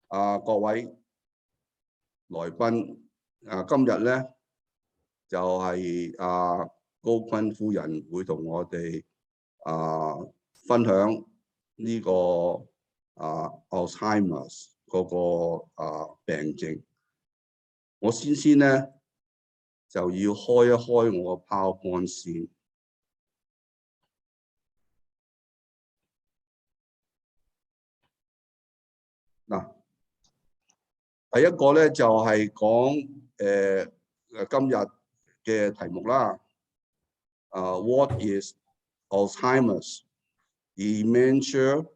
各位來賓，今日咧就係高錕夫人會同我哋分享呢個Alzheimers 嗰個病症。我先咧就要開一開我個 PowerPoint 先。嗱，第一個咧就係講今日嘅題目啦。What is Alzheimer's? Dementia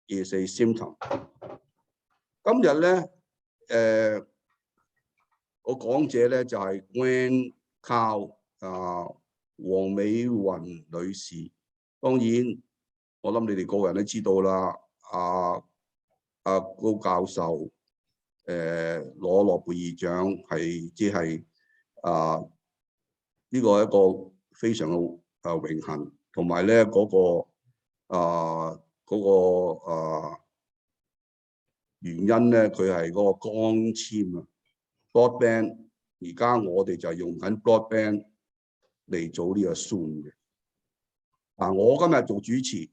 is a symptom。今日咧個講者咧就係 Gwen Kao 黃美雲女士。當然，我諗你哋個人都知道啦。高教授攞諾貝爾獎係即係呢個係一個非常嘅榮幸，同埋咧嗰個原因咧，佢係嗰個光纖啊 broadband。而家我哋就係用緊 broadband 嚟做呢個 Zoom 嘅。我今日做主持，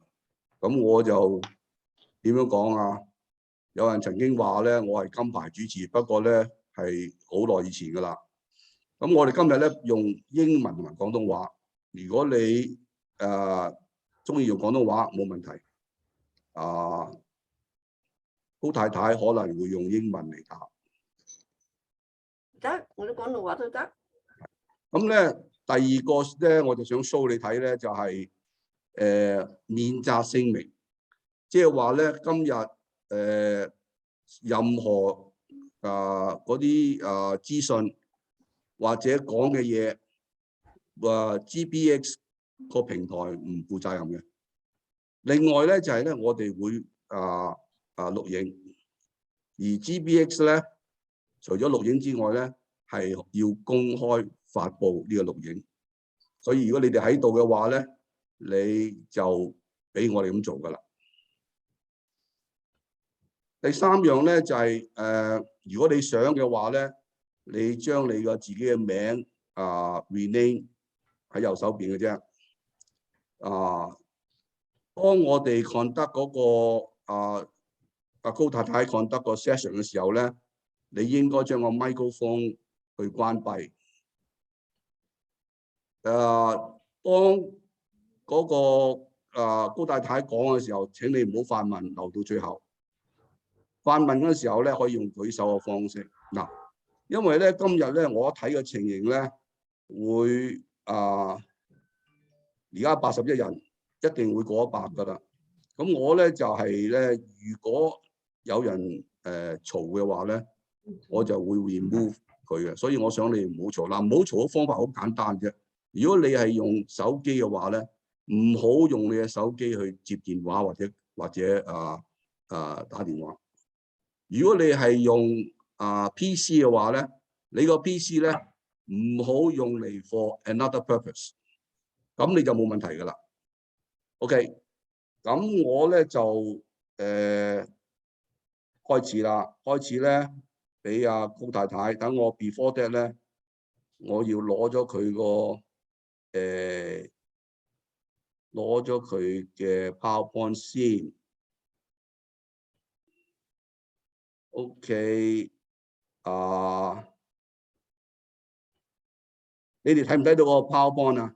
咁我就點樣講啊？有人曾經話咧，我係金牌主持，不過咧係好耐以前噶啦。咁我哋今日咧用英文同埋廣東話。如果你中意用廣東話，冇問題。高太太可能會用英文嚟答。得，我啲廣東話都得。咁咧，第二個咧，我就想 show 你睇咧，就係免責聲明，即係話咧，今日任何嗰啲資訊或者講嘅嘢，GBX 個平台唔負責任嘅。另外咧就係咧，我哋會錄影，而 GBX 咧除咗錄影之外咧，係要公開發布呢個錄影。所以如果你哋喺度嘅話咧，你就俾我哋咁做噶啦。第三樣咧就係如果你想嘅話咧，你將你個自己嘅名rename 喺右手邊嘅啫。當我哋 conduct 嗰個高太太 conduct 個 session 嘅時候咧，你應該將個 microphone 去關閉。當嗰個高太太講嘅時候，請你唔好發問，留到最後。發問嗰時候咧，可以用舉手嘅方式。嗱，因為咧今日咧我睇嘅情形咧，會而家81人，一定會過100噶啦。咁我咧就係咧，如果有人嘈嘅話咧，我就會 remove 佢嘅。所以我想你唔好嘈。嗱，唔好嘈嘅方法好簡單啫。如果你係用手機嘅話咧，唔好用你嘅手機去接電話或者打電話。如果你係用PC 嘅話咧，你個 PC 咧唔好用嚟 for another purpose， 咁你就冇問題噶啦。OK， 咁我咧就開始啦。開始咧俾高太太，等我 before that 咧，我要攞咗佢個攞咗佢嘅 PowerPoint 先。OK， 你哋睇唔睇到個 PowerPoint 啊？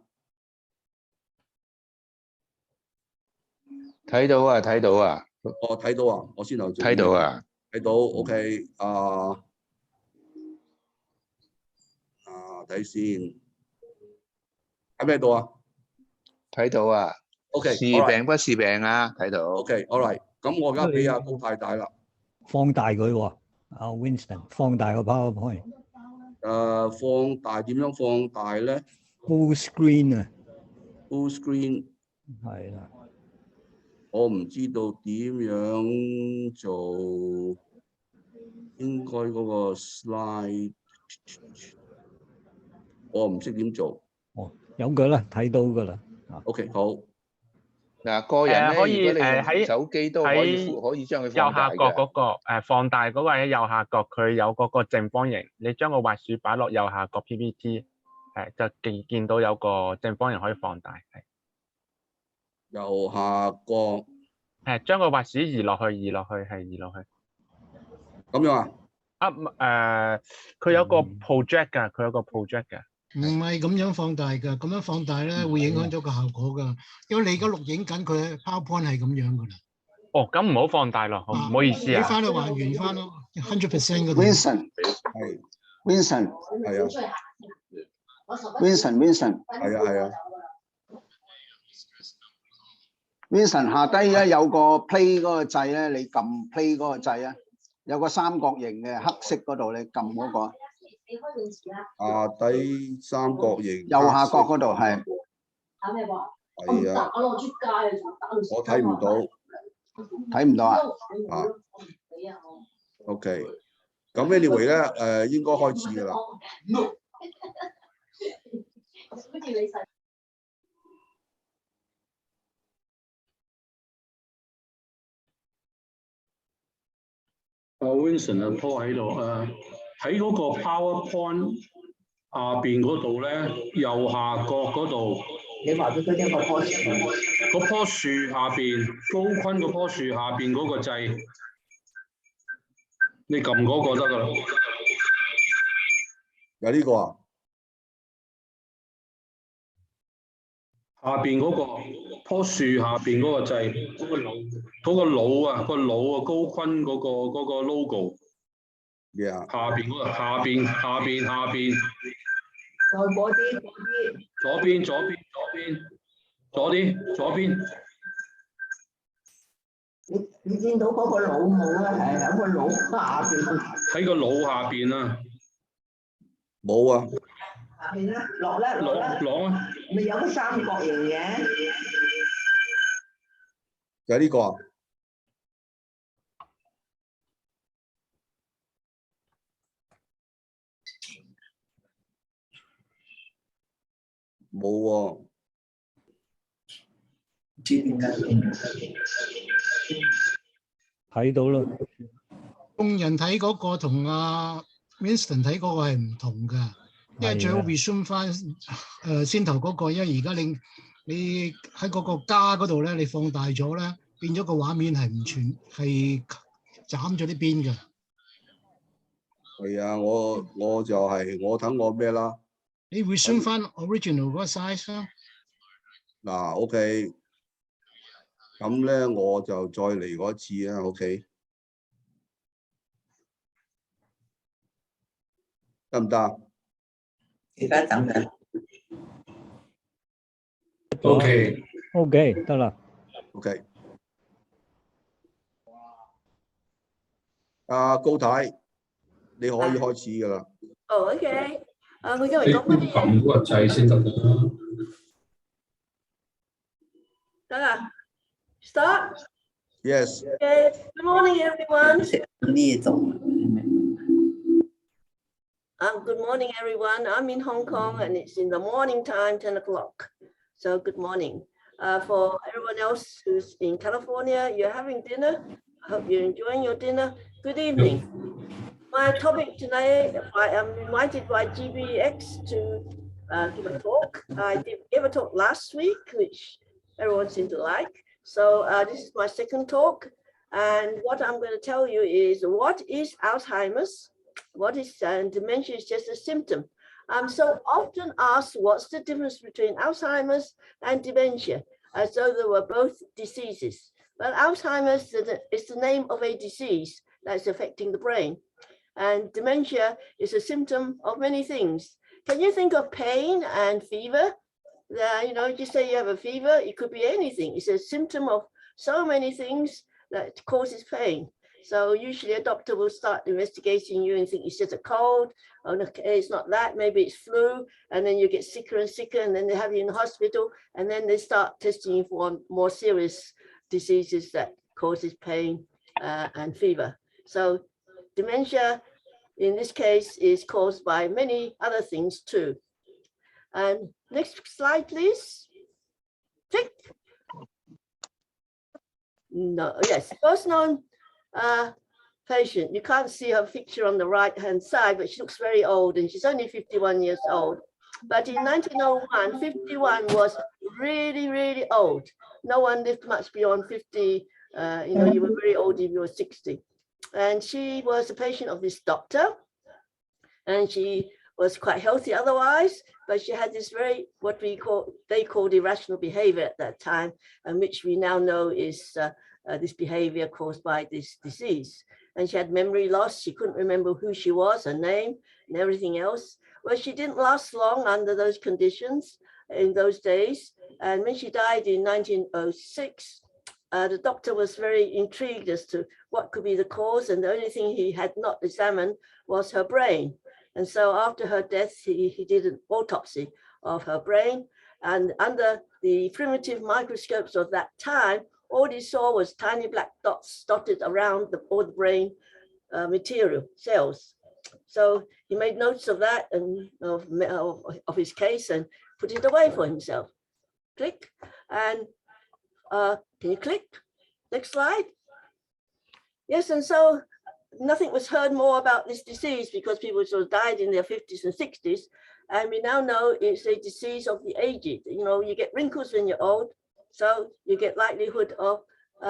睇到啊，睇到啊。哦，睇到啊，我先頭做。睇到啊，睇到。OK，睇先，喺咩度啊？睇到啊。OK，是病不是病啊，睇到。OK，all right，咁我而家俾高太太啦。放大佢喎，Winston， 放大個 PowerPoint。放大點樣放大咧 ？Full screen 啊。Full screen。係啦。我唔知道點樣做，應該嗰個 slide， 我唔識點做。哦，有佢啦，睇到㗎啦。OK， 好。嗱，個人咧，可以如果你用喺手機都可以將佢右放大下角嗰嘅。個放大嗰個喺右下角，佢有嗰個正方形，你將個滑鼠擺落右下角 PPT， 就見到有個正方形可以放大。右下角。將個滑鼠移落去，移落去。咁樣啊？佢有個 project 㗎，唔係咁樣放大㗎，咁樣放大咧會影響咗個效果㗎。因為你而家錄影緊佢 PowerPoint 係咁樣㗎啦。哦，咁唔好放大咯，唔好意思啊。你翻去還原翻咯，100% 嗰度。Winston 係 Winston 係啊 Winston 係啊。Winston 下低咧有個 play 嗰個掣咧，你撳 play 嗰個掣啊，有個三角形嘅黑色嗰度，你撳嗰個。下底三角形。右下角嗰度係。係啊。我睇唔到。睇唔到啊？啊。OK。咁 anyway 咧，應該開始㗎啦。Winston 啊 ，Paul 喺度喺嗰個 PowerPoint 下邊嗰度咧，右下角嗰度，你話俾佢聽個棵樹，嗰棵樹下邊，高坤嗰棵樹下邊嗰個掣，你撳嗰個得噶啦。有呢個啊？下邊嗰棵樹下邊嗰個掣，嗰個腦啊，高坤嗰個 logo。Yeah。下邊嗰個，下邊。再嗰啲。左邊。你見到嗰個腦冇啊？係喺個腦下邊。喺個腦下邊啊。冇啊。下邊咧，落啊！咪有個三角形嘅。有呢個啊？冇喎。睇到啦。眾人睇嗰個同阿 Winston 睇嗰個係唔同㗎，因為最好 resume 翻先頭嗰個，因為而家你喺嗰個加嗰度咧，你放大咗咧，變咗個畫面係唔全，係斬咗啲邊㗎。係啊，我就係我等我咩啦？你 resume 翻 original 嗰個 size 啦。嗱 ，OK， 咁咧我就再嚟嗰次啊 ，OK， 得唔得？而家等緊。OK，得啦。OK。阿高太，你可以開始㗎啦。哦 ，OK。佢今日講乜嘢？撳嗰個掣先得啦。得啦 ，Start。Yes. Okay. Good morning, everyone. Good morning, everyone. I'm in Hong Kong, and it's in the morning time, 10 o'clock. So good morning. For everyone else who's in California, you're having dinner. I hope you're enjoying your dinner. Good evening. My topic tonight, I am invited by GBX to give a talk. I gave a talk last week, which everyone seemed to like. So this is my second talk. And what I'm going to tell you is, what is Alzheimer's? What is dementia is just a symptom. I'm so often asked, what's the difference between Alzheimer's and dementia, as though they were both diseases. But Alzheimer's is the name of a disease that's affecting the brain. And dementia is a symptom of many things. Can you think of pain and fever? You say you have a fever, it could be anything. It's a symptom of so many things that causes pain. So usually a doctor will start investigating you and think it's just a cold. Oh, no, it's not that, maybe it's flu. And then you get sicker and sicker, and then they have you in the hospital, and then they start testing you for more serious diseases that causes pain and fever. So dementia, in this case, is caused by many other things too. And next slide, please. Tick. No, yes, first known patient. You can't see her picture on the right-hand side, but she looks very old and she's only 51 years old. But in 1901, 51 was really, really old. No one lived much beyond 50. You were very old if you were 60. And she was a patient of this doctor. And she was quite healthy otherwise, but she had this very, they called irrational behavior at that time, and which we now know is this behavior caused by this disease. And she had memory loss. She couldn't remember who she was, her name, and everything else. Well, she didn't last long under those conditions in those days. And when she died in 1906, the doctor was very intrigued as to what could be the cause. And the only thing he had not examined was her brain. And so after her death, he did an autopsy of her brain. And under the primitive microscopes of that time, all he saw was tiny black dots dotted around all the brain material cells. So he made notes of that and of his case and put it away for himself. Click. And can you click? Next slide. Yes, and so nothing was heard more about this disease because people sort of died in their 50s and 60s. And we now know it's a disease of the aged. You know, you get wrinkles when you're old, so you get likelihood of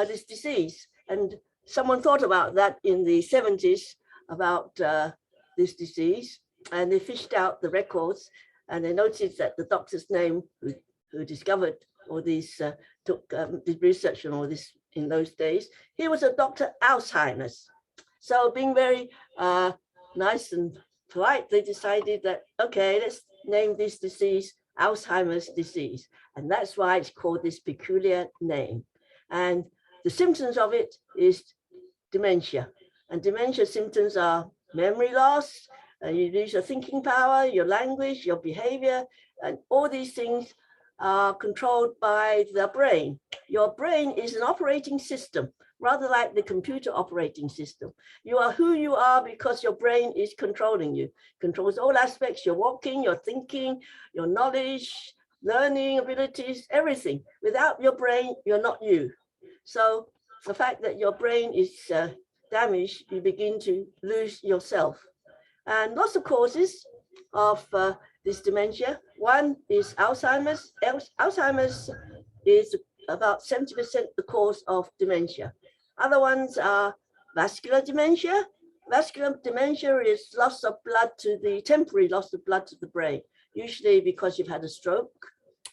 this disease. And someone thought about that in the 70s about this disease, and they fished out the records, and they noticed that the doctor's name who discovered all these, did research on all this in those days, he was a Dr. Alzheimer's. So being very nice and polite, they decided that, okay, let's name this disease Alzheimer's disease. And that's why it's called this peculiar name. And the symptoms of it is dementia. And dementia symptoms are memory loss, you lose your thinking power, your language, your behavior, and all these things are controlled by the brain. Your brain is an operating system, rather like the computer operating system. You are who you are because your brain is controlling you, controls all aspects, your walking, your thinking, your knowledge, learning abilities, everything. Without your brain, you're not you. So the fact that your brain is damaged, you begin to lose yourself. And lots of causes of this dementia. One is Alzheimer's. Alzheimer's is about 70% the cause of dementia. Other ones are vascular dementia. Vascular dementia is loss of blood to the temporary loss of blood to the brain, usually because you've had a stroke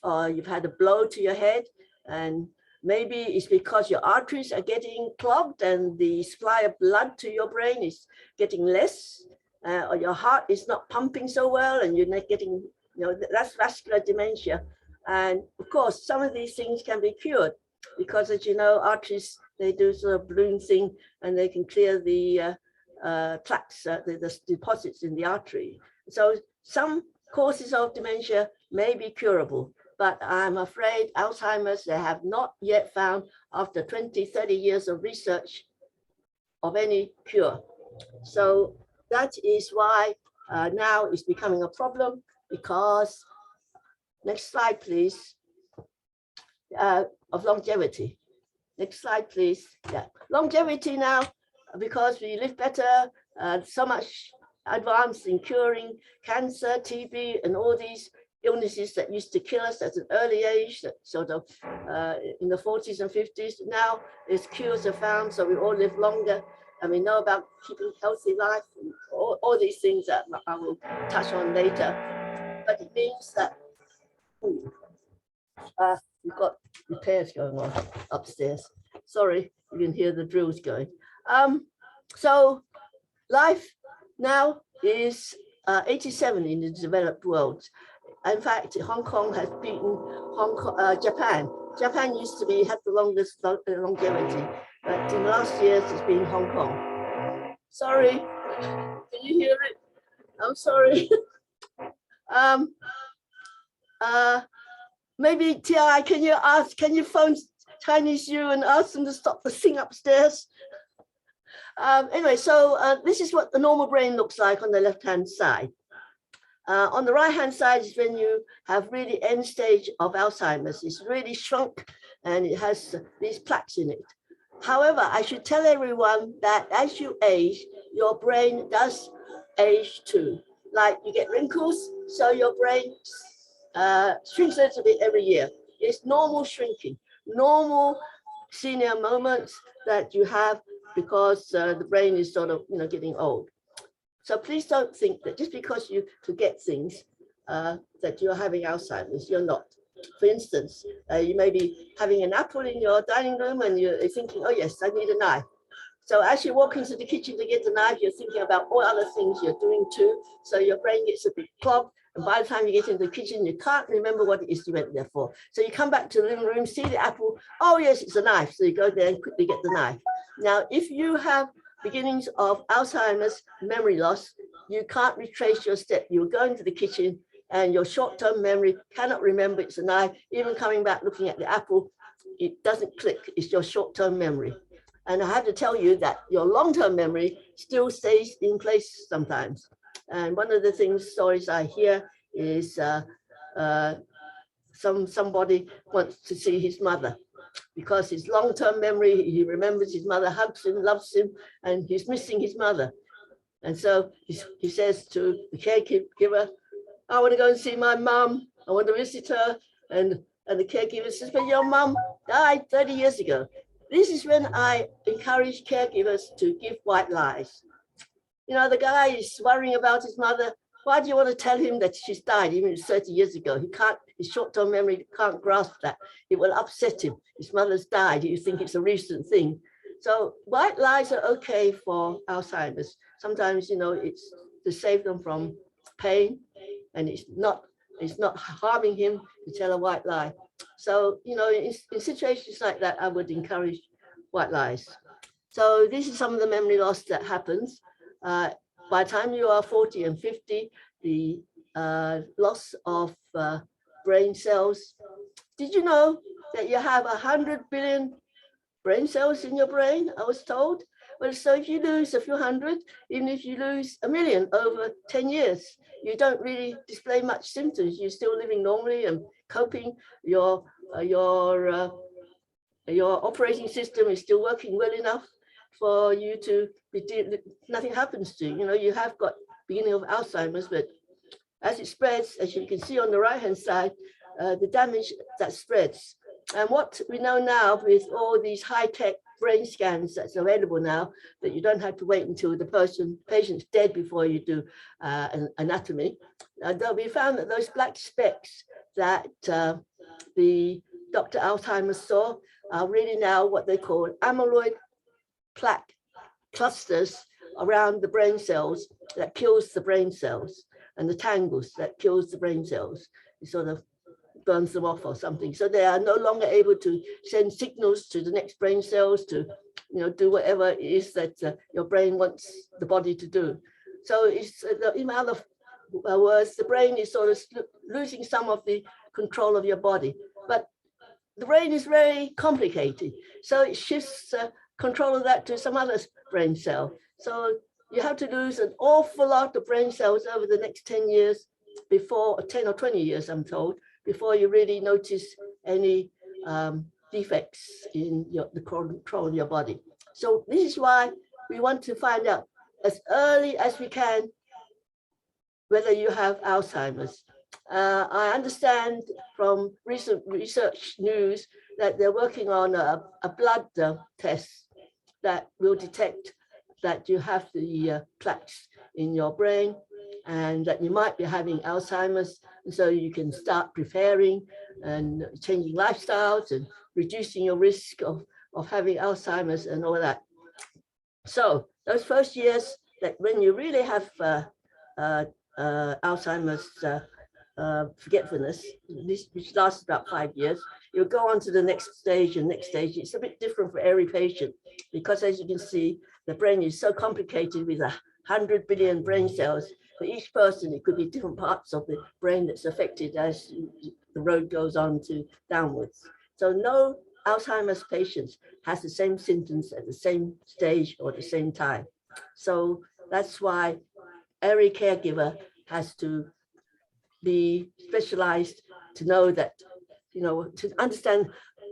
or you've had a blow to your head, and maybe it's because your arteries are getting clogged and the supply of blood to your brain is getting less, or your heart is not pumping so well and you're not getting, that's vascular dementia. And of course, some of these things can be cured because, as you know, arteries, they do sort of balloon thing and they can clear the plaques, the deposits in the artery. So some causes of dementia may be curable, but I'm afraid Alzheimer's, they have not yet found, after 20, 30 years of research, of any cure. So that is why now it's becoming a problem, because, next slide, please, of longevity. Next slide, please. Yeah, longevity now, because we live better, so much advanced in curing cancer, TB, and all these illnesses that used to kill us at an early age, that sort of in the 40s and 50s. Now there's cures are found, so we all live longer, and we know about keeping healthy life, and all these things that I will touch on later. But it means that we've got repairs going on upstairs. Sorry, you can hear the drills going. So life now is 87 in the developed world. In fact, Hong Kong has beaten Japan. Japan used to had the longest longevity, but in the last years it's been Hong Kong. Sorry, can you hear it? I'm sorry. Maybe Ti, can you phone Chinese you and ask them to stop the thing upstairs? Anyway, so this is what the normal brain looks like on the left-hand side. On the right-hand side is when you have really end stage of Alzheimer's. It's really shrunk and it has these plaques in it. However, I should tell everyone that as you age, your brain does age too. Like you get wrinkles, so your brain shrinks a little bit every year. It's normal shrinking, normal senior moments that you have because the brain is sort of, getting old. So please don't think that just because you forget things that you're having Alzheimer's. You're not. For instance, you may be having an apple in your dining room and you're thinking, oh yes, I need a knife. So as you walk into the kitchen to get the knife, you're thinking about all other things you're doing too. So your brain gets a bit clogged. And by the time you get into the kitchen, you can't remember what it is you went there for. So you come back to the living room, see the apple. Oh yes, it's a knife. So you go there and quickly get the knife. Now, if you have beginnings of Alzheimer's memory loss, you can't retrace your step. You're going to the kitchen and your short-term memory cannot remember it's a knife. Even coming back looking at the apple, it doesn't click. It's your short-term memory. And I have to tell you that your long-term memory still stays in place sometimes. And one of the stories I hear is somebody wants to see his mother because his long-term memory, he remembers his mother, hugs him, loves him, and he's missing his mother. And so he says to the caregiver, I want to go and see my mum. I want to visit her. And the caregiver says, but your mum died 30 years ago. This is when I encourage caregivers to give white lies. The guy is worrying about his mother. Why do you want to tell him that she's died, even if it's 30 years ago? He can't, his short-term memory can't grasp that. It will upset him. His mother's died. You think it's a recent thing. So white lies are okay for Alzheimer's. Sometimes, it's to save them from pain, and it's not harming him to tell a white lie. So, in situations like that, I would encourage white lies. So this is some of the memory loss that happens. By the time you are 40 and 50, the loss of brain cells. Did you know that you have 100 billion brain cells in your brain? I was told. Well, so if you lose a few hundred, even if you lose 1 million over 10 years, you don't really display much symptoms. You're still living normally and coping. Your operating system is still working well enough for you to be, nothing happens to you. You have got beginning of Alzheimer's, but as it spreads, as you can see on the right-hand side, the damage that spreads. And what we know now with all these high-tech brain scans that's available now, that you don't have to wait until the patient's dead before you do an anatomy. We found that those black specks that the Dr. Alzheimer saw are really now what they call amyloid plaque clusters around the brain cells that kills the brain cells, and the tangles that kills the brain cells. It sort of burns them off or something. So they are no longer able to send signals to the next brain cells to, do whatever it is that your brain wants the body to do. So it's, in other words, the brain is sort of losing some of the control of your body. But the brain is very complicated. So it shifts control of that to some other brain cell. So you have to lose an awful lot of brain cells over the next 10 years before, 10 or 20 years, I'm told, before you really notice any defects in the control of your body. So this is why we want to find out as early as we can whether you have Alzheimer's. I understand from recent research news that they're working on a blood test that will detect that you have the plaques in your brain and that you might be having Alzheimer's. And so you can start preparing and changing lifestyles and reducing your risk of having Alzheimer's and all that. So those first years that when you really have Alzheimer's forgetfulness, which lasts about 5 years, you'll go on to the next stage and next stage. It's a bit different for every patient because, as you can see, the brain is so complicated with 100 billion brain cells. For each person, it could be different parts of the brain that's affected as the road goes on to downwards. So no Alzheimer's patients has the same symptoms at the same stage or the same time. So that's why every caregiver has to be specialized to know that, to understand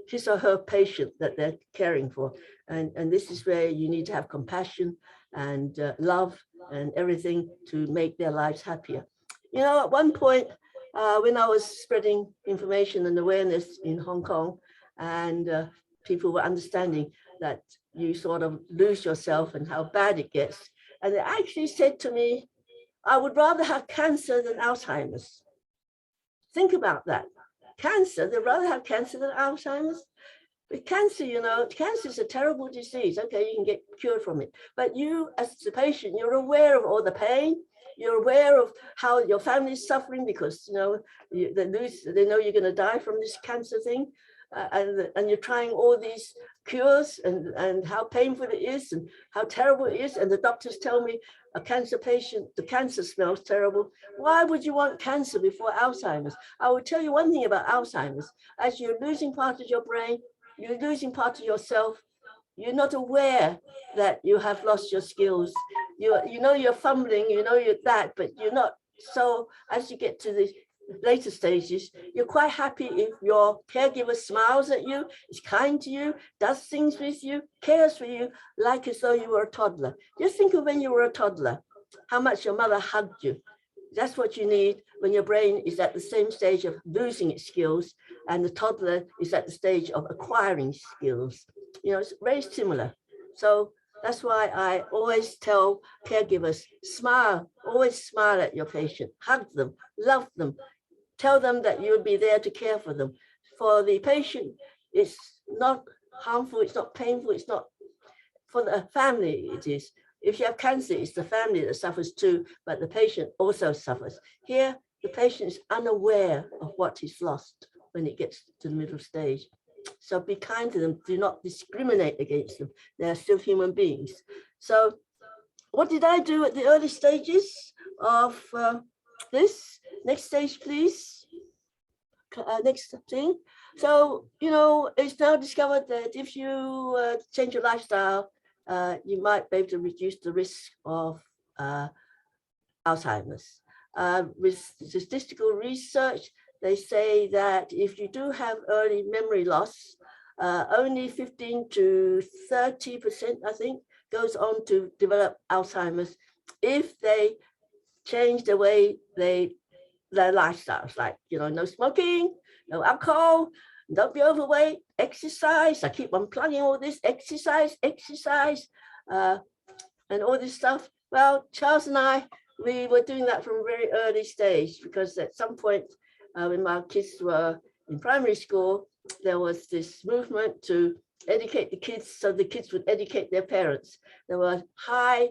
his or her patient that they're caring for. And this is where you need to have compassion and love and everything to make their lives happier. You know, at one point, when I was spreading information and awareness in Hong Kong, and people were understanding that you sort of lose yourself and how bad it gets. And they actually said to me, I would rather have cancer than Alzheimer's. Think about that. Cancer, they'd rather have cancer than Alzheimer's. With cancer, you know, cancer is a terrible disease. Okay, you can get cured from it. But you, as the patient, you're aware of all the pain. You're aware of how your family is suffering because, you know, they know you're going to die from this cancer thing. And you're trying all these cures and how painful it is and how terrible it is. And the doctors tell me a cancer patient, the cancer smells terrible. Why would you want cancer before Alzheimer's? I will tell you one thing about Alzheimer's. As you're losing part of your brain, you're losing part of yourself. You're not aware that you have lost your skills. You know you're fumbling, you know you're that, but you're not. So as you get to the later stages, you're quite happy if your caregiver smiles at you, is kind to you, does things with you, cares for you, like as though you were a toddler. Just think of when you were a toddler, how much your mother hugged you. That's what you need when your brain is at the same stage of losing its skills and the toddler is at the stage of acquiring skills. You know, it's very similar. So that's why I always tell caregivers, smile, always smile at your patient, hug them, love them, tell them that you'll be there to care for them. For the patient, it's not harmful, it's not painful, it's not, for the family it is. If you have cancer, it's the family that suffers too, but the patient also suffers. Here, the patient is unaware of what he's lost when it gets to the middle stage. So be kind to them, do not discriminate against them. They're still human beings. So what did I do at the early stages of this? Next stage, please. Next thing. So, you know, it's now discovered that if you change your lifestyle, you might be able to reduce the risk of Alzheimer's. With statistical research, they say that if you do have early memory loss, only 15 to 30%, I think, goes on to develop Alzheimer's if they change the way their lifestyles, like, you know, no smoking, no alcohol, don't be overweight, exercise. I keep on plugging all this, exercise, and all this stuff. Well, Charles and I, we were doing that from a very early stage because at some point when my kids were in primary school, there was this movement to educate the kids so the kids would educate their parents. There were high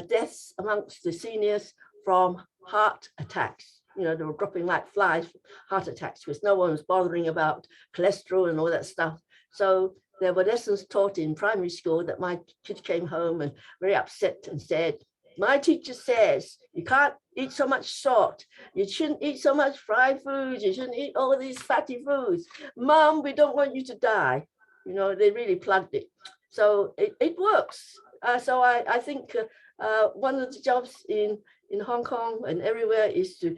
deaths amongst the seniors from heart attacks. You know, they were dropping like flies, heart attacks, because no one was bothering about cholesterol and all that stuff. So there were lessons taught in primary school that my kids came home and very upset and said, my teacher says you can't eat so much salt. You shouldn't eat so much fried foods. You shouldn't eat all these fatty foods. Mom, we don't want you to die. You know, they really plugged it. So it works. So I think one of the jobs in Hong Kong and everywhere is to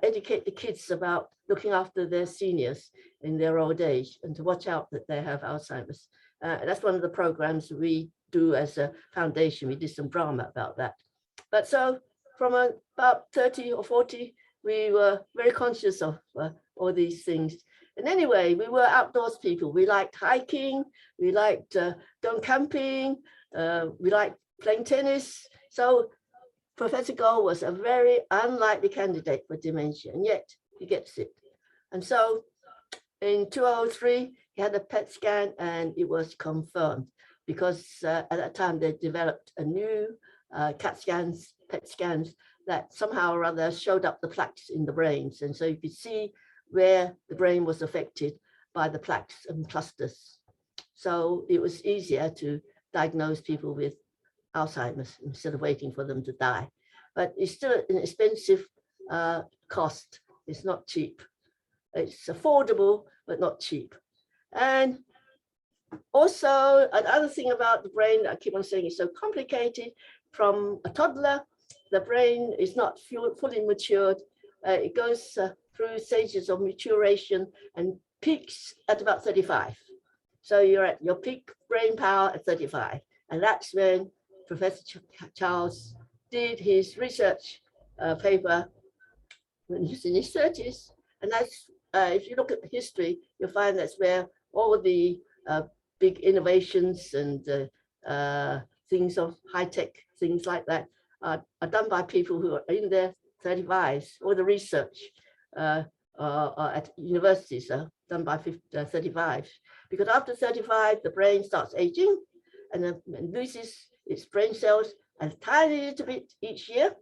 educate the kids about looking after their seniors in their old age and to watch out that they have Alzheimer's. That's one of the programs we do as a foundation. We did some drama about that. But so from about 30 or 40, we were very conscious of all these things. And anyway, we were outdoors people. We liked hiking, we liked going camping, we liked playing tennis. So Professor Goh was a very unlikely candidate for dementia, and yet he gets it. And so in 2003, he had a PET scan and it was confirmed because at that time they developed a new PET scans that somehow or other showed up the plaques in the brains. And so you could see where the brain was affected by the plaques and clusters. So it was easier to diagnose people with Alzheimer's instead of waiting for them to die. But it's still an expensive cost. It's not cheap. It's affordable, but not cheap. And also another thing about the brain that I keep on saying is so complicated. From a toddler, the brain is not fully matured. It goes through stages of maturation and peaks at about 35. So you're at your peak brain power at 35. And that's when Professor Charles did his research paper when he was in his 30s. And that's, if you look at the history, you'll find that's where all the big innovations and things of high-tech, things like that, are done by people who are in their 35s. All the research at universities are done by 35s. Because after 35, the brain starts aging and loses its brain cells a tiny little bit each year,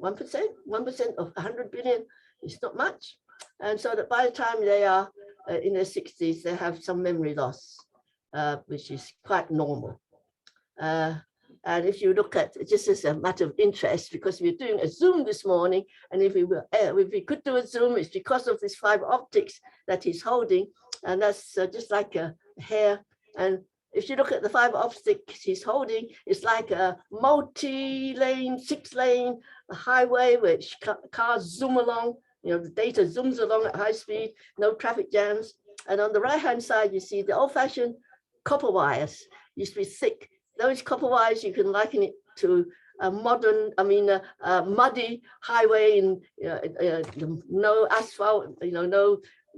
1%, 1% of 100 billion is not much. And so that by the time they are in their 60s, they have some memory loss, which is quite normal. And if you look at it, just as a matter of interest, because we're doing a Zoom this morning, and if we could do a Zoom, it's because of this fiber optics that he's holding, and that's just like a hair. And if you look at the fiber optics he's holding, it's like a multi-lane, 6-lane highway which cars zoom along. You know, the data zooms along at high speed, no traffic jams. And on the right-hand side, you see the old-fashioned copper wires. Used to be thick. Those copper wires, you can liken it to a modern, muddy highway, and no asphalt,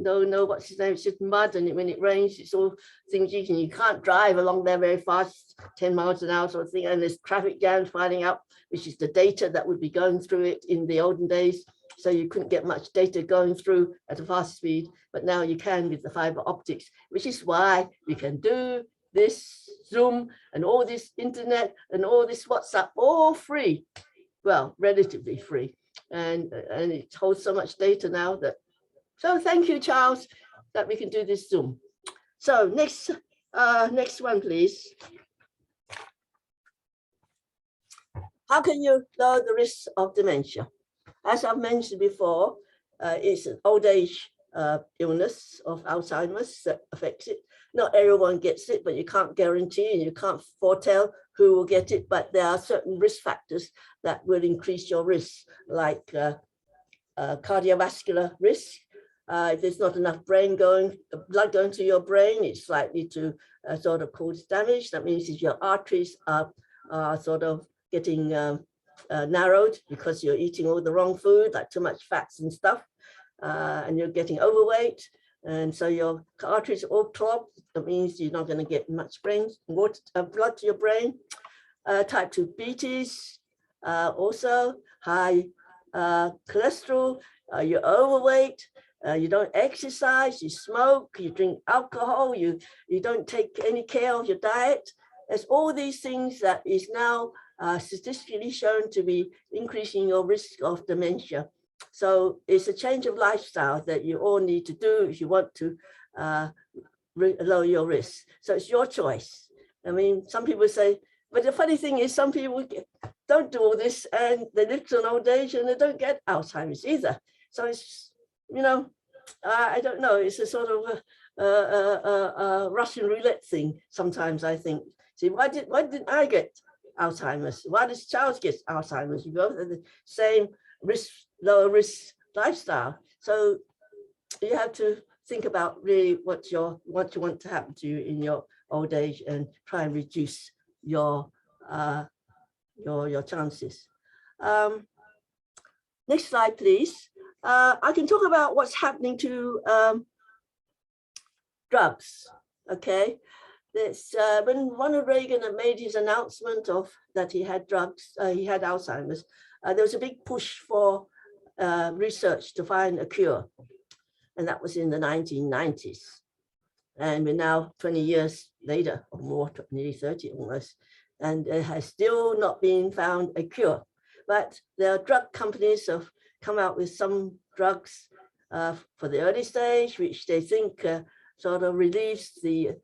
no, what's his name? It's just mud, and when it rains, it's all things you can't drive along there very fast, 10 miles an hour sort of thing, and there's traffic jams piling up, which is the data that would be going through it in the olden days. So you couldn't get much data going through at a fast speed, but now you can with the fiber optics, which is why we can do this Zoom and all this internet and all this WhatsApp, all free, well, relatively free. And it holds so much data now that, so thank you, Charles, that we can do this Zoom. So next one, please. How can you lower the risk of dementia? As I've mentioned before, it's an old age illness of Alzheimer's that affects it. Not everyone gets it, but you can't guarantee and you can't foretell who will get it, but there are certain risk factors that will increase your risk, like cardiovascular risk. If there's not enough blood going to your brain, it's likely to sort of cause damage. That means if your arteries are sort of getting narrowed because you're eating all the wrong food, like too much fats and stuff, and you're getting overweight, and so your arteries are all clogged. That means you're not going to get much blood to your brain. Type 2 diabetes, also high cholesterol, you're overweight, you don't exercise, you smoke, you drink alcohol, you don't take any care of your diet. There's all these things that is now statistically shown to be increasing your risk of dementia. So it's a change of lifestyle that you all need to do if you want to lower your risk. So it's your choice. I mean, some people say, but the funny thing is some people don't do all this and they live to an old age and they don't get Alzheimer's either. So it's, I don't know, it's a sort of a Russian roulette thing sometimes, I think. See, why didn't I get Alzheimer's? Why does Charles get Alzheimer's? You both have the same lower risk lifestyle. So you have to think about really what you want to happen to you in your old age and try and reduce your chances. Next slide, please. I can talk about what's happening to drugs. Okay. This, when Ronald Reagan had made his announcement of that he had drugs, he had Alzheimer's, there was a big push for research to find a cure. And that was in the 1990s. And we're now 20 years later or more, nearly 30 almost, and it has still not been found a cure. But there are drug companies have come out with some drugs for the early stage, which they think sort of relieves the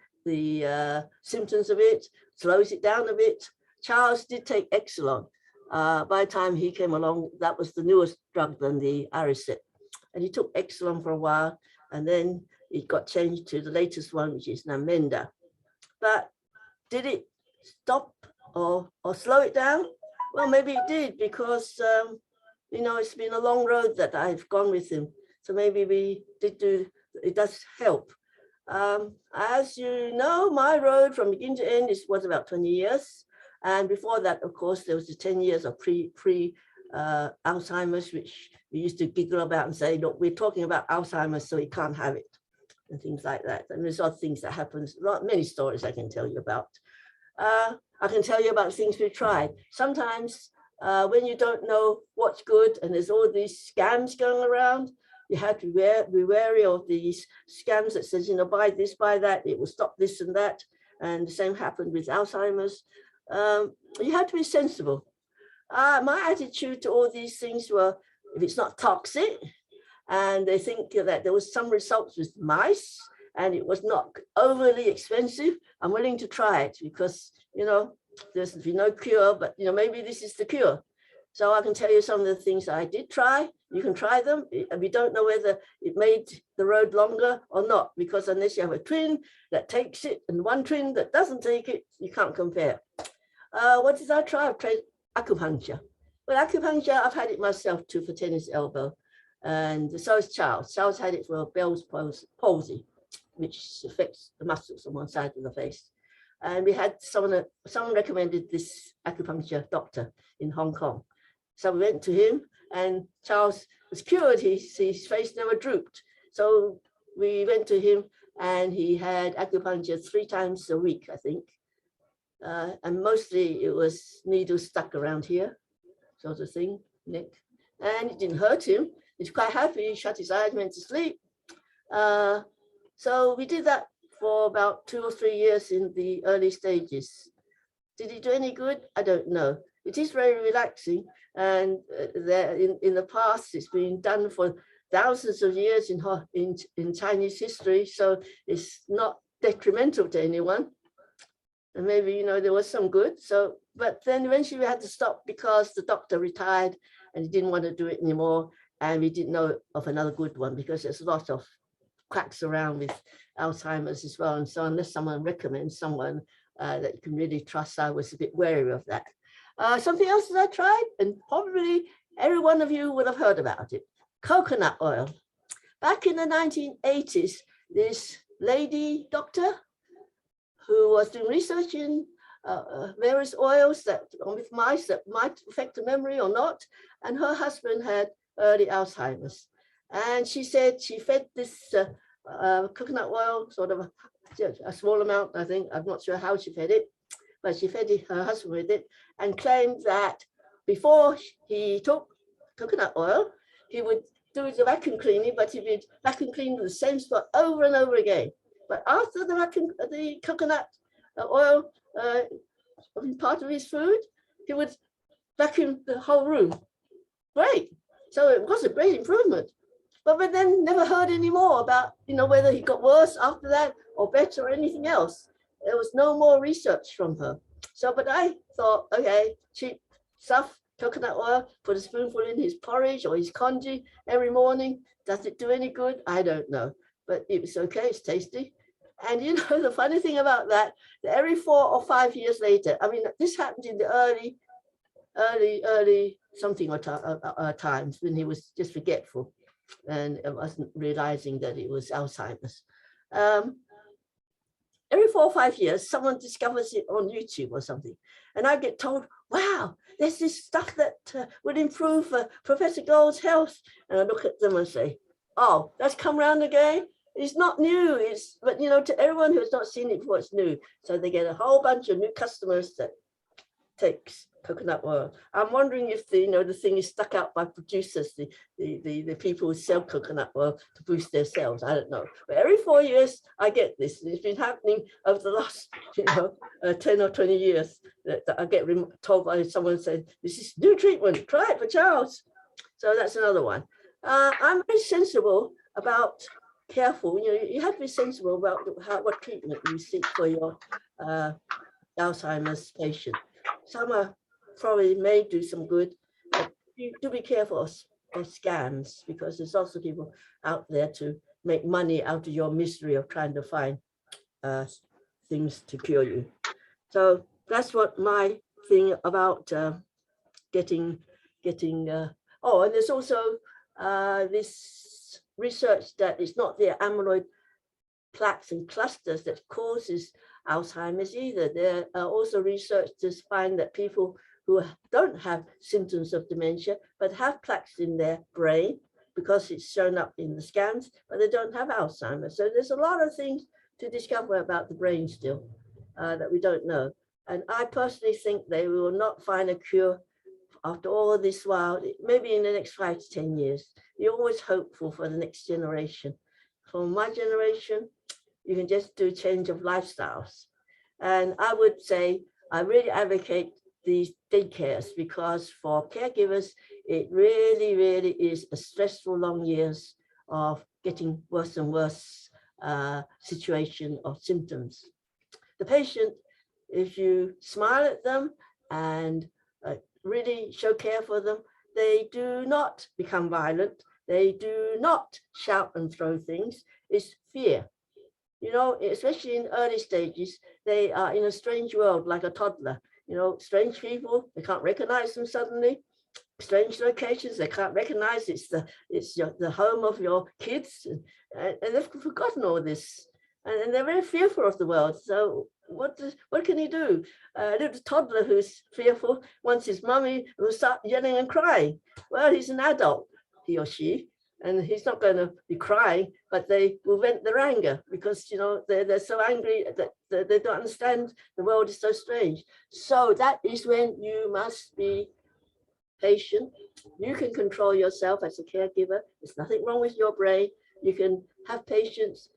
symptoms of it, slows it down a bit. Charles did take Exelon. By the time he came along, that was the newest drug than the Aricept. And he took Exelon for a while, and then it got changed to the latest one, which is Namenda. But did it stop or slow it down? Well, maybe it did, because it's been a long road that I've gone with him. So maybe we did do, it does help. As you know, my road from beginning to end was about 20 years. And before that, of course, there was the 10 years of Alzheimer's, which we used to giggle about and say, look, we're talking about Alzheimer's, so we can't have it, and things like that. And there's other things that happen, many stories I can tell you about. I can tell you about things we've tried. Sometimes when you don't know what's good and there's all these scams going around, you have to be wary of these scams that says, you know, buy this, buy that, it will stop this and that. And the same happened with Alzheimer's. You have to be sensible. My attitude to all these things were, if it's not toxic, and they think that there was some results with mice and it was not overly expensive, I'm willing to try it because, you know, there's no cure, but, you know, maybe this is the cure. So I can tell you some of the things I did try. You can try them. And we don't know whether it made the road longer or not, because unless you have a twin that takes it and one twin that doesn't take it, you can't compare. What did I try? I've tried acupuncture. Well, acupuncture, I've had it myself too for tennis elbow. And so has Charles. Charles had it for Bell's palsy, which affects the muscles on one side of the face. And we had someone recommended this acupuncture doctor in Hong Kong. So we went to him and Charles was cured. His face never drooped. So we went to him and he had acupuncture 3 times a week, I think. And mostly it was needles stuck around here, sort of thing, neck. And it didn't hurt him. He's quite happy. He shut his eyes, went to sleep. So we did that for about 2 or 3 years in the early stages. Did it do any good? I don't know. It is very relaxing. And in the past, it's been done for thousands of years in Chinese history. So it's not detrimental to anyone. And maybe, you know, there was some good. So, but then eventually we had to stop because the doctor retired and he didn't want to do it anymore. And we didn't know of another good one because there's a lot of quacks around with Alzheimer's as well. And so unless someone recommends someone that you can really trust, I was a bit wary of that. Something else that I tried, and probably every one of you would have heard about it, coconut oil. Back in the 1980s, this lady doctor who was doing research in various oils that with mice that might affect the memory or not, and her husband had early Alzheimer's. And she said she fed this coconut oil, sort of a small amount, I think. I'm not sure how she fed it, but she fed her husband with it and claimed that before he took coconut oil, he would do the vacuum cleaning, but he would vacuum clean the same spot over and over again. But after the coconut oil part of his food, he would vacuum the whole room. Great. So it was a great improvement. But then never heard any more about, you know, whether he got worse after that or better or anything else. There was no more research from her. So, but I thought, okay, cheap stuff, coconut oil, put a spoonful in his porridge or his congee every morning. Does it do any good? I don't know, but it was okay, it's tasty. And you know, the funny thing about that every 4 or 5 years later, I mean, this happened in the early something or times when he was just forgetful and wasn't realizing that it was Alzheimer's. Every 4 or 5 years, someone discovers it on YouTube or something. And I get told, wow, there's this stuff that would improve Professor Gold's health. And I look at them and say, oh, that's come around again. It's not new, but you know, to everyone who's not seen it before, it's new. So they get a whole bunch of new customers that takes coconut oil. I'm wondering if the thing is stuck out by producers, the people who sell coconut oil to boost their sales. I don't know. But every 4 years I get this. It's been happening over the last 10 or 20 years that I get told by someone saying, this is new treatment, try it for Charles. So that's another one. I'm very sensible about careful. You have to be sensible about what treatment you seek for your Alzheimer's patient. Some probably may do some good, but you do be careful of scams, because there's also people out there to make money out of your misery of trying to find things to cure you. So that's what my thing about getting. Oh, and there's also this research that it's not the amyloid plaques and clusters that causes Alzheimer's either. There are also research to find that people who don't have symptoms of dementia, but have plaques in their brain because it's shown up in the scans, but they don't have Alzheimer's. So there's a lot of things to discover about the brain still that we don't know. And I personally think they will not find a cure after all this while, maybe in the next 5 to 10 years. You're always hopeful for the next generation. For my generation, you can just do change of lifestyles. And I would say, I really advocate these daycares because for caregivers, it really, really is a stressful long years of getting worse and worse situation of symptoms. The patient, if you smile at them and really show care for them, they do not become violent. They do not shout and throw things. It's fear. You know, especially in early stages, they are in a strange world like a toddler. You know, strange people, they can't recognize them suddenly. Strange locations, they can't recognize it's the home of your kids. And they've forgotten all this. And they're very fearful of the world. So what can he do? A little toddler who's fearful wants his mummy will start yelling and crying. Well, he's an adult, he or she, and he's not going to be crying, but they will vent their anger because, you know, they're so angry that they don't understand the world is so strange. So that is when you must be patient. You can control yourself as a caregiver. There's nothing wrong with your brain. You can have patience,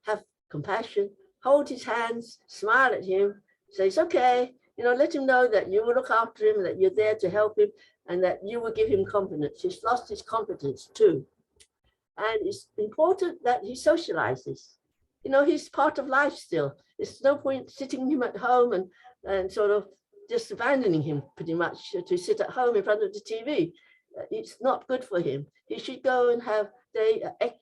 have compassion, hold his hands, smile at him, say it's okay, you know, let him know that you will look after him, that you're there to help him, and that you will give him confidence. He's lost his confidence too. And it's important that he socializes. You know, he's part of life still. There's no point sitting him at home and sort of just abandoning him pretty much to sit at home in front of the TV. It's not good for him. He should go and have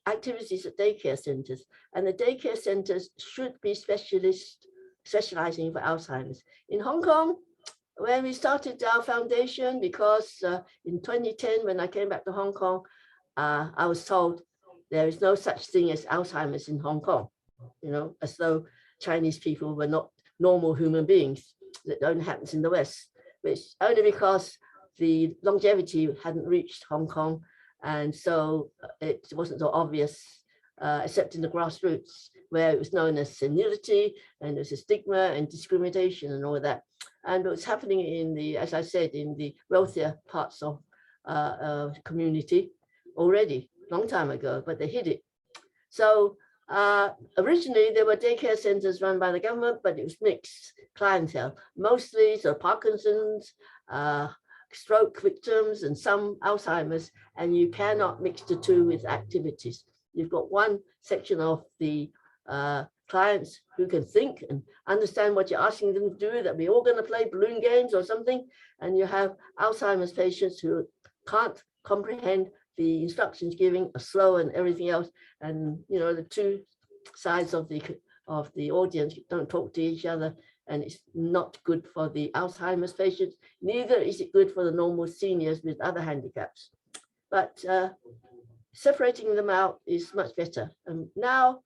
activities at daycare centers, and the daycare centers should be specializing for Alzheimer's. In Hong Kong, when we started our foundation, because in 2010, when I came back to Hong Kong, I was told there is no such thing as Alzheimer's in Hong Kong, you know, as though Chinese people were not normal human beings. That only happens in the West, which only because the longevity hadn't reached Hong Kong, and so it wasn't so obvious, except in the grassroots, where it was known as senility, and there's a stigma and discrimination and all that. And what's happening in the, as I said, in the wealthier parts of community already, long time ago, but they hid it. So originally there were daycare centers run by the government, but it was mixed clientele, mostly so Parkinson's, stroke victims, and some Alzheimer's, and you cannot mix the two with activities. You've got one section of the clients who can think and understand what you're asking them to do, that we're all going to play balloon games or something, and you have Alzheimer's patients who can't comprehend the instructions giving, are slow and everything else, and you know, the two sides of the audience don't talk to each other, and it's not good for the Alzheimer's patients. Neither is it good for the normal seniors with other handicaps. But separating them out is much better. And now,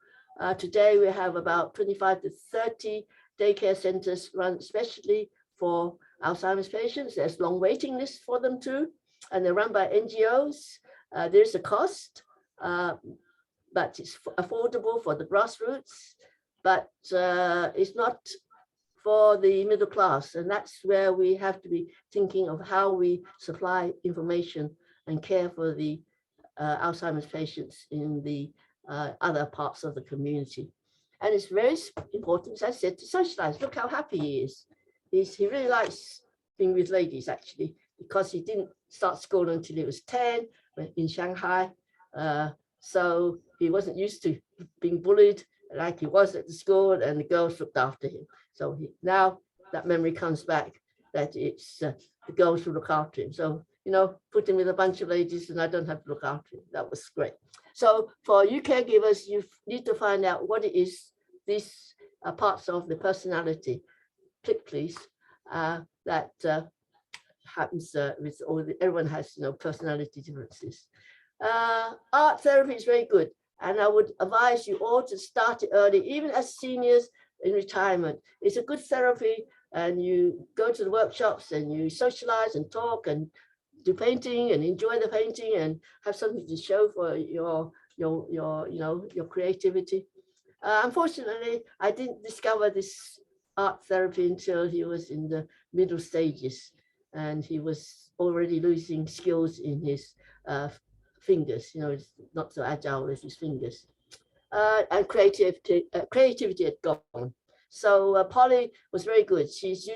today, we have about 25 to 30 daycare centers run especially for Alzheimer's patients. There's long waiting lists for them too, and they're run by NGOs. There's a cost, but it's affordable for the grassroots, but it's not for the middle class. And that's where we have to be thinking of how we supply information and care for the Alzheimer's patients in the other parts of the community. And it's very important, as I said, to socialize. Look how happy he is. He really likes being with ladies, actually, because he didn't start school until he was 10 in Shanghai. So he wasn't used to being bullied like he was at the school, and the girls looked after him. So now that memory comes back, that it's the girls who look after him. So, you know, put him with a bunch of ladies and I don't have to look after him. That was great. So for you caregivers, you need to find out what it is, these parts of the personality, click please, that happens with all everyone has, you know, personality differences. Art therapy is very good. And I would advise you all to start it early, even as seniors in retirement. It's a good therapy, and you go to the workshops and you socialize and talk and do painting and enjoy the painting and have something to show for your creativity. Unfortunately, I didn't discover this art therapy until he was in the middle stages, and he was already losing skills in his fingers. It's not so agile with his fingers, and creativity had gone. So Polly was very good. She's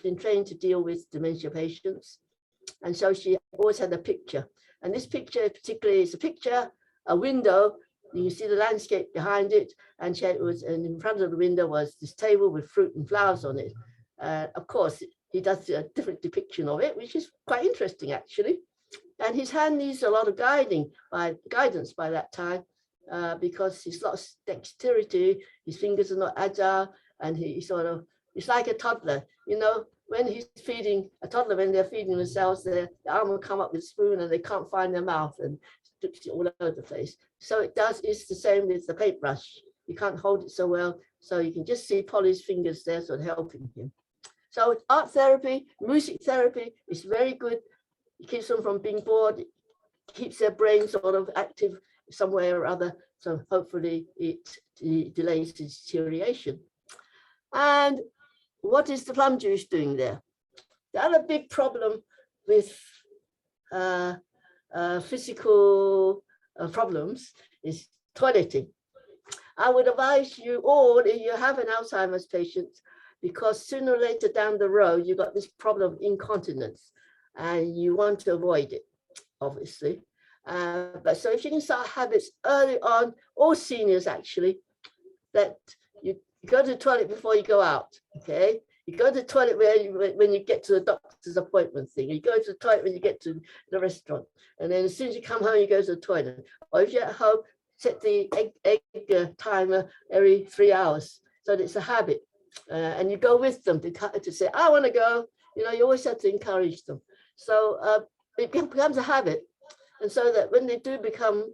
been trained to deal with dementia patients, and so she always had a picture. And this picture particularly is a window. You can see the landscape behind it, and and in front of the window was this table with fruit and flowers on it. Of course, he does a different depiction of it, which is quite interesting actually. And his hand needs a lot of guidance by that time, because he's lost dexterity, his fingers are not agile, and it's like a toddler, when he's feeding a toddler, when they're feeding themselves, their arm will come up with a spoon and they can't find their mouth and it's all over the place. So it's the same with the paintbrush. You can't hold it so well, so you can just see Polly's fingers there sort of helping him. So art therapy, music therapy is very good. It keeps them from being bored. It keeps their brain sort of active somewhere or other. So hopefully it delays deterioration. And what is the plum juice doing there? The other big problem with physical problems is toileting. I would advise you all, if you have an Alzheimer's patient, because sooner or later down the road, you've got this problem of incontinence and you want to avoid it, obviously. But so if you can start habits early on, all seniors actually, that you go to the toilet before you go out, okay? You go to the toilet when you get to the doctor's appointment thing. You go to the toilet when you get to the restaurant. And then as soon as you come home, you go to the toilet. Or if you're at home, set the egg timer every 3 hours. So that it's a habit. And you go with them to say, I want to go. You always have to encourage them. So it becomes a habit. And so that when they do become,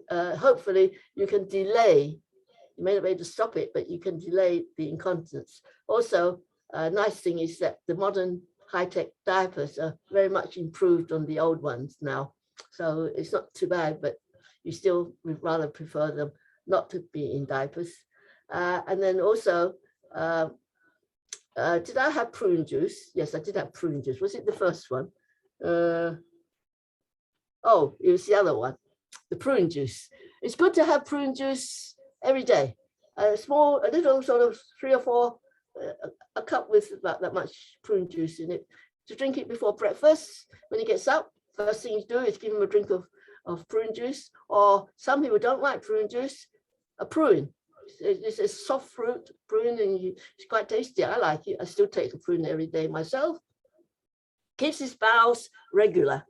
hopefully you can delay. You may not be able to stop it, but you can delay the incontinence. Also, a nice thing is that the modern high-tech diapers are very much improved on the old ones now. So it's not too bad, but you still would rather prefer them not to be in diapers. And then also, did I have prune juice? Yes, I did have prune juice. Was it the first one? Oh, it was the other one, the prune juice. It's good to have prune juice every day. A little sort of 3 or 4, a cup with about that much prune juice in it. To drink it before breakfast. When he gets up, first thing you do is give him a drink of prune juice. Or some people don't like prune juice, a prune. It's a soft fruit, prune, and it's quite tasty. I like it. I still take a prune every day myself. Keeps his bowels regular.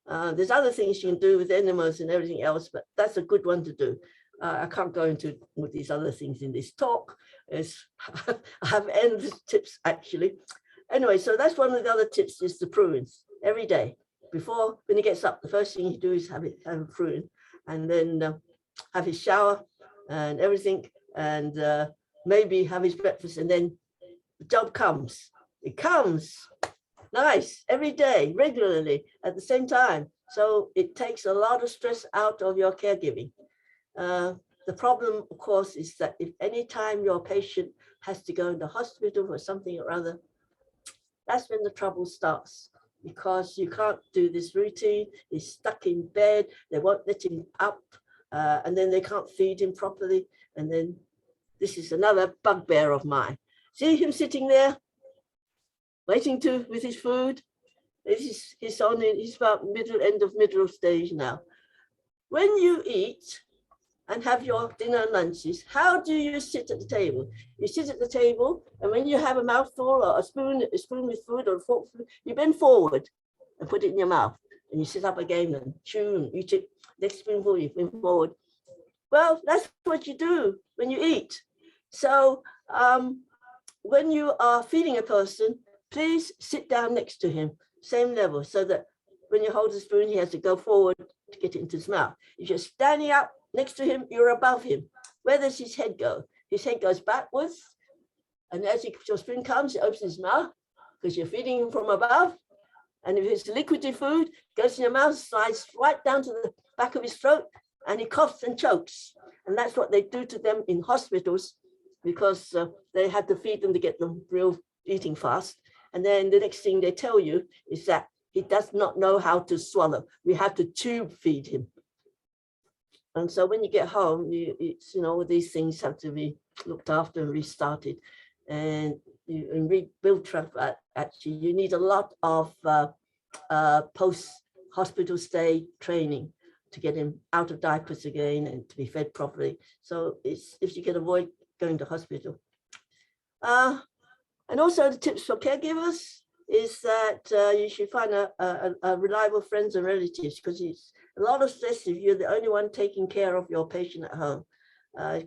There's other things you can do with enemas and everything else, but that's a good one to do. I can't go into with these other things in this talk. I have endless tips actually. Anyway, so that's one of the other tips is the prunes every day. Before, when he gets up, the first thing you do is have a prune, and then have his shower and everything, and maybe have his breakfast, and then the job comes. It comes nice every day, regularly at the same time. So it takes a lot of stress out of your caregiving. The problem, of course, is that if any time your patient has to go in the hospital for something or other, that's when the trouble starts, because you can't do this routine. He's stuck in bed, they won't let him up, and then they can't feed him properly. And then this is another bugbear of mine. See him sitting there, waiting with his food. He's about middle stage now. When you eat and have your dinner and lunches, how do you sit at the table? You sit at the table, and when you have a mouthful or a spoon with food or a fork, you bend forward and put it in your mouth, and you sit up again and chew and eat it. Next spoonful, you bend forward. Well, that's what you do when you eat. So when you are feeding a person, please sit down next to him, same level, so that when you hold the spoon, he has to go forward to get it into his mouth. If you're standing up next to him, you're above him. Where does his head go? His head goes backwards. And as your spoon comes, he opens his mouth because you're feeding him from above. And if it's liquidy food, goes in your mouth, slides right down to the back of his throat, and he coughs and chokes. And that's what they do to them in hospitals because they had to feed them to get them real eating fast. And then the next thing they tell you is that he does not know how to swallow. We have to tube feed him. And so when you get home, all these things have to be looked after and restarted. And you rebuild trust. Actually, you need a lot of post-hospital stay training to get him out of diapers again and to be fed properly. So it's if you can avoid going to hospital. And also the tips for caregivers is that you should find a reliable friends and relatives because it's a lot of stress if you're the only one taking care of your patient at home.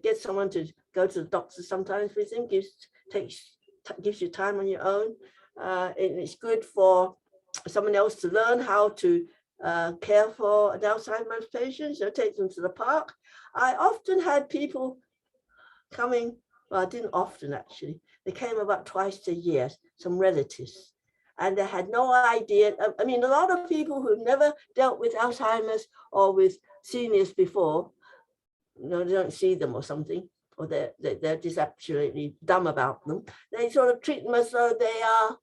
Get someone to go to the doctor sometimes with him, gives you time on your own. And it's good for someone else to learn how to care for an Alzheimer's patient, so take them to the park. I often had people coming, well, I didn't often actually, they came about twice a year, some relatives, and they had no idea. I mean, a lot of people who've never dealt with Alzheimer's or with seniors before, they don't see them or something, or they're just absolutely dumb about them. They sort of treat them as though they are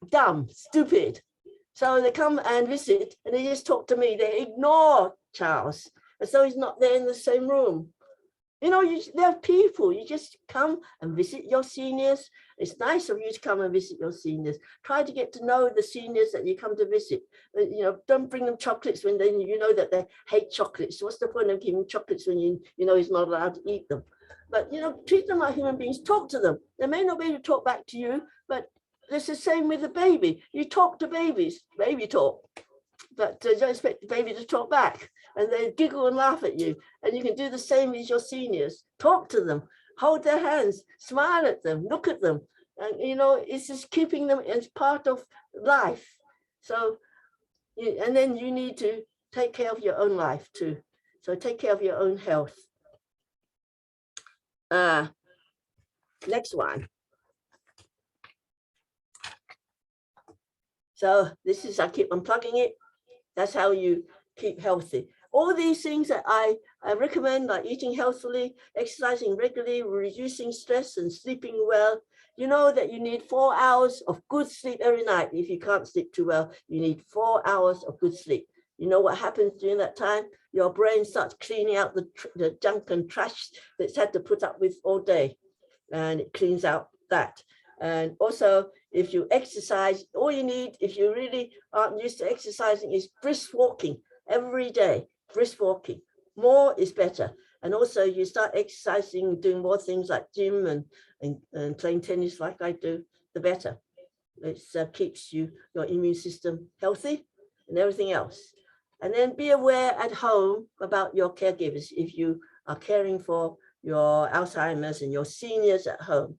dumb, stupid. So they come and visit and they just talk to me. They ignore Charles as though he's not there in the same room. There are people, you just come and visit your seniors. It's nice of you to come and visit your seniors. Try to get to know the seniors that you come to visit. Don't bring them chocolates when you know that they hate chocolates. What's the point of giving chocolates when you know he's not allowed to eat them? But, treat them like human beings, talk to them. They may not be able to talk back to you, but it's the same with the baby. You talk to babies, baby talk, but don't expect the baby to talk back. And they giggle and laugh at you. And you can do the same with your seniors. Talk to them, hold their hands, smile at them, look at them. And, it's just keeping them as part of life. So, and then you need to take care of your own life too. So take care of your own health. Next one. So this is, I keep unplugging it. That's how you keep healthy. All these things that I recommend, like eating healthily, exercising regularly, reducing stress and sleeping well. You know that you need 4 hours of good sleep every night. If you can't sleep too well, you need 4 hours of good sleep. You know what happens during that time? Your brain starts cleaning out the junk and trash that's had to put up with all day. And it cleans out that. And also, if you exercise, all you need, if you really aren't used to exercising, is brisk walking every day. Brisk walking. More is better. And also, you start exercising, doing more things like gym and playing tennis like I do, the better. It keeps your immune system healthy and everything else. And then be aware at home about your caregivers. If you are caring for your Alzheimer's and your seniors at home.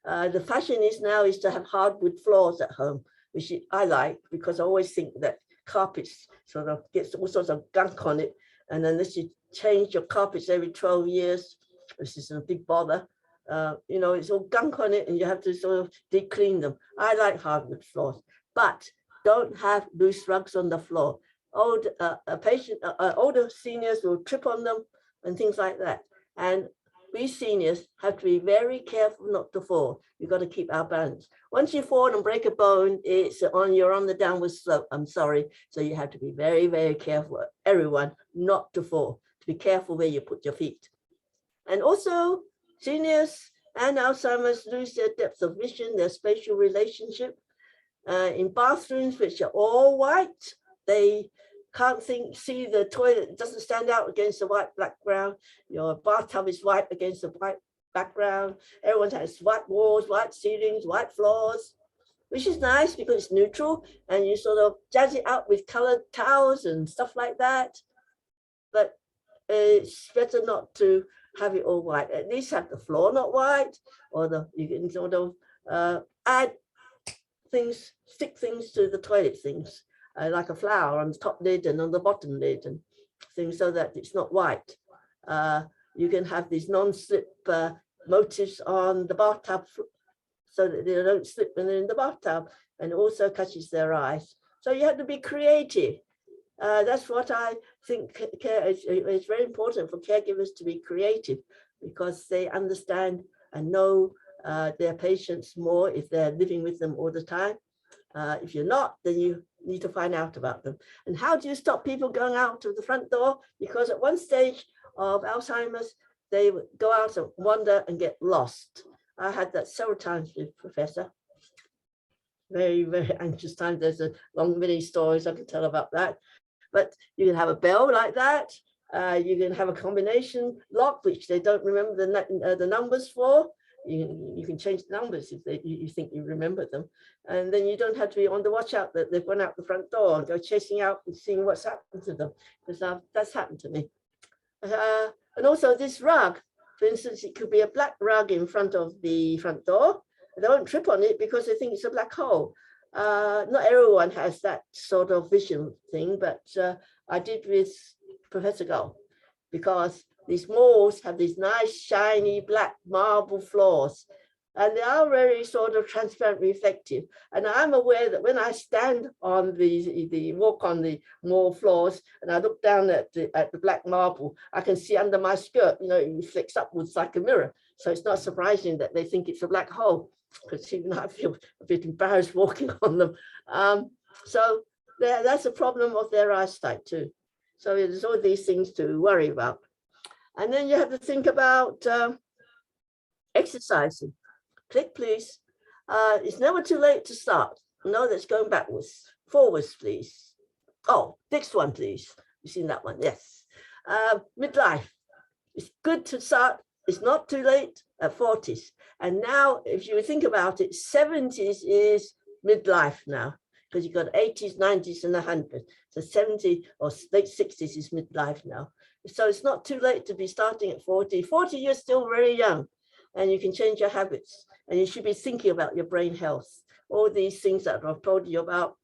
The fashion is to have hardwood floors at home, which I like because I always think that carpets sort of gets all sorts of gunk on it. And unless you change your carpets every 12 years, which is a big bother, it's all gunk on it and you have to sort of deep clean them. I like hardwood floors, but don't have loose rugs on the floor. Older seniors will trip on them and things like that. And we seniors have to be very careful not to fall. You've got to keep our balance. Once you fall and break a bone, you're on the downward slope. I'm sorry. So you have to be very, very careful, everyone, not to fall. To be careful where you put your feet. And also, seniors and Alzheimer's lose their depth of vision, their spatial relationship. In bathrooms, which are all white, they can't see the toilet. It doesn't stand out against the white background. Your bathtub is white against the white background. Everyone has white walls, white ceilings, white floors, which is nice because it's neutral and you sort of jazz it up with colored towels and stuff like that. But it's better not to have it all white. At least have the floor not white, or you can sort of add things, stick things to the toilet things. Like a flower on the top lid and on the bottom lid and things so that it's not white. You can have these non-slip motifs on the bathtub so that they don't slip when they're in the bathtub, and it also catches their eyes. So you have to be creative. That's what I think it's very important for caregivers to be creative, because they understand and know their patients more if they're living with them all the time. If you're not, then you need to find out about them. And how do you stop people going out of the front door? Because at one stage of Alzheimer's, they go out and wander and get lost. I had that several times with Professor. Very, very anxious times. There's a long many stories I can tell about that. But you can have a bell like that. You can have a combination lock, which they don't remember the numbers for. You can change the numbers if you think you remember them. And then you don't have to be on the watch out that they've gone out the front door and go chasing out and seeing what's happened to them, because that's happened to me. And also this rug, for instance, it could be a black rug in front of the front door. They won't trip on it because they think it's a black hole. Not everyone has that sort of vision thing, but I did with Professor Kao, because these malls have these nice shiny black marble floors, and they are very sort of transparent, reflective. And I'm aware that when I stand on walk on the mall floors and I look down at the black marble, I can see under my skirt, it reflects upwards like a mirror. So it's not surprising that they think it's a black hole, because even I feel a bit embarrassed walking on them. So that's a problem of their eyesight too. So there's all these things to worry about. And then you have to think about exercising. Click, please. It's never too late to start. No, that's going backwards. Forwards, please. Oh, next one, please. You've seen that one, yes. Midlife. It's good to start. It's not too late at 40s. And now, if you think about it, 70s is midlife now, because you've got 80s, 90s, and 100s. So 70 or late 60s is midlife now. So it's not too late to be starting at 40. 40, you're still very young, and you can change your habits, and you should be thinking about your brain health. All these things that I've told you about,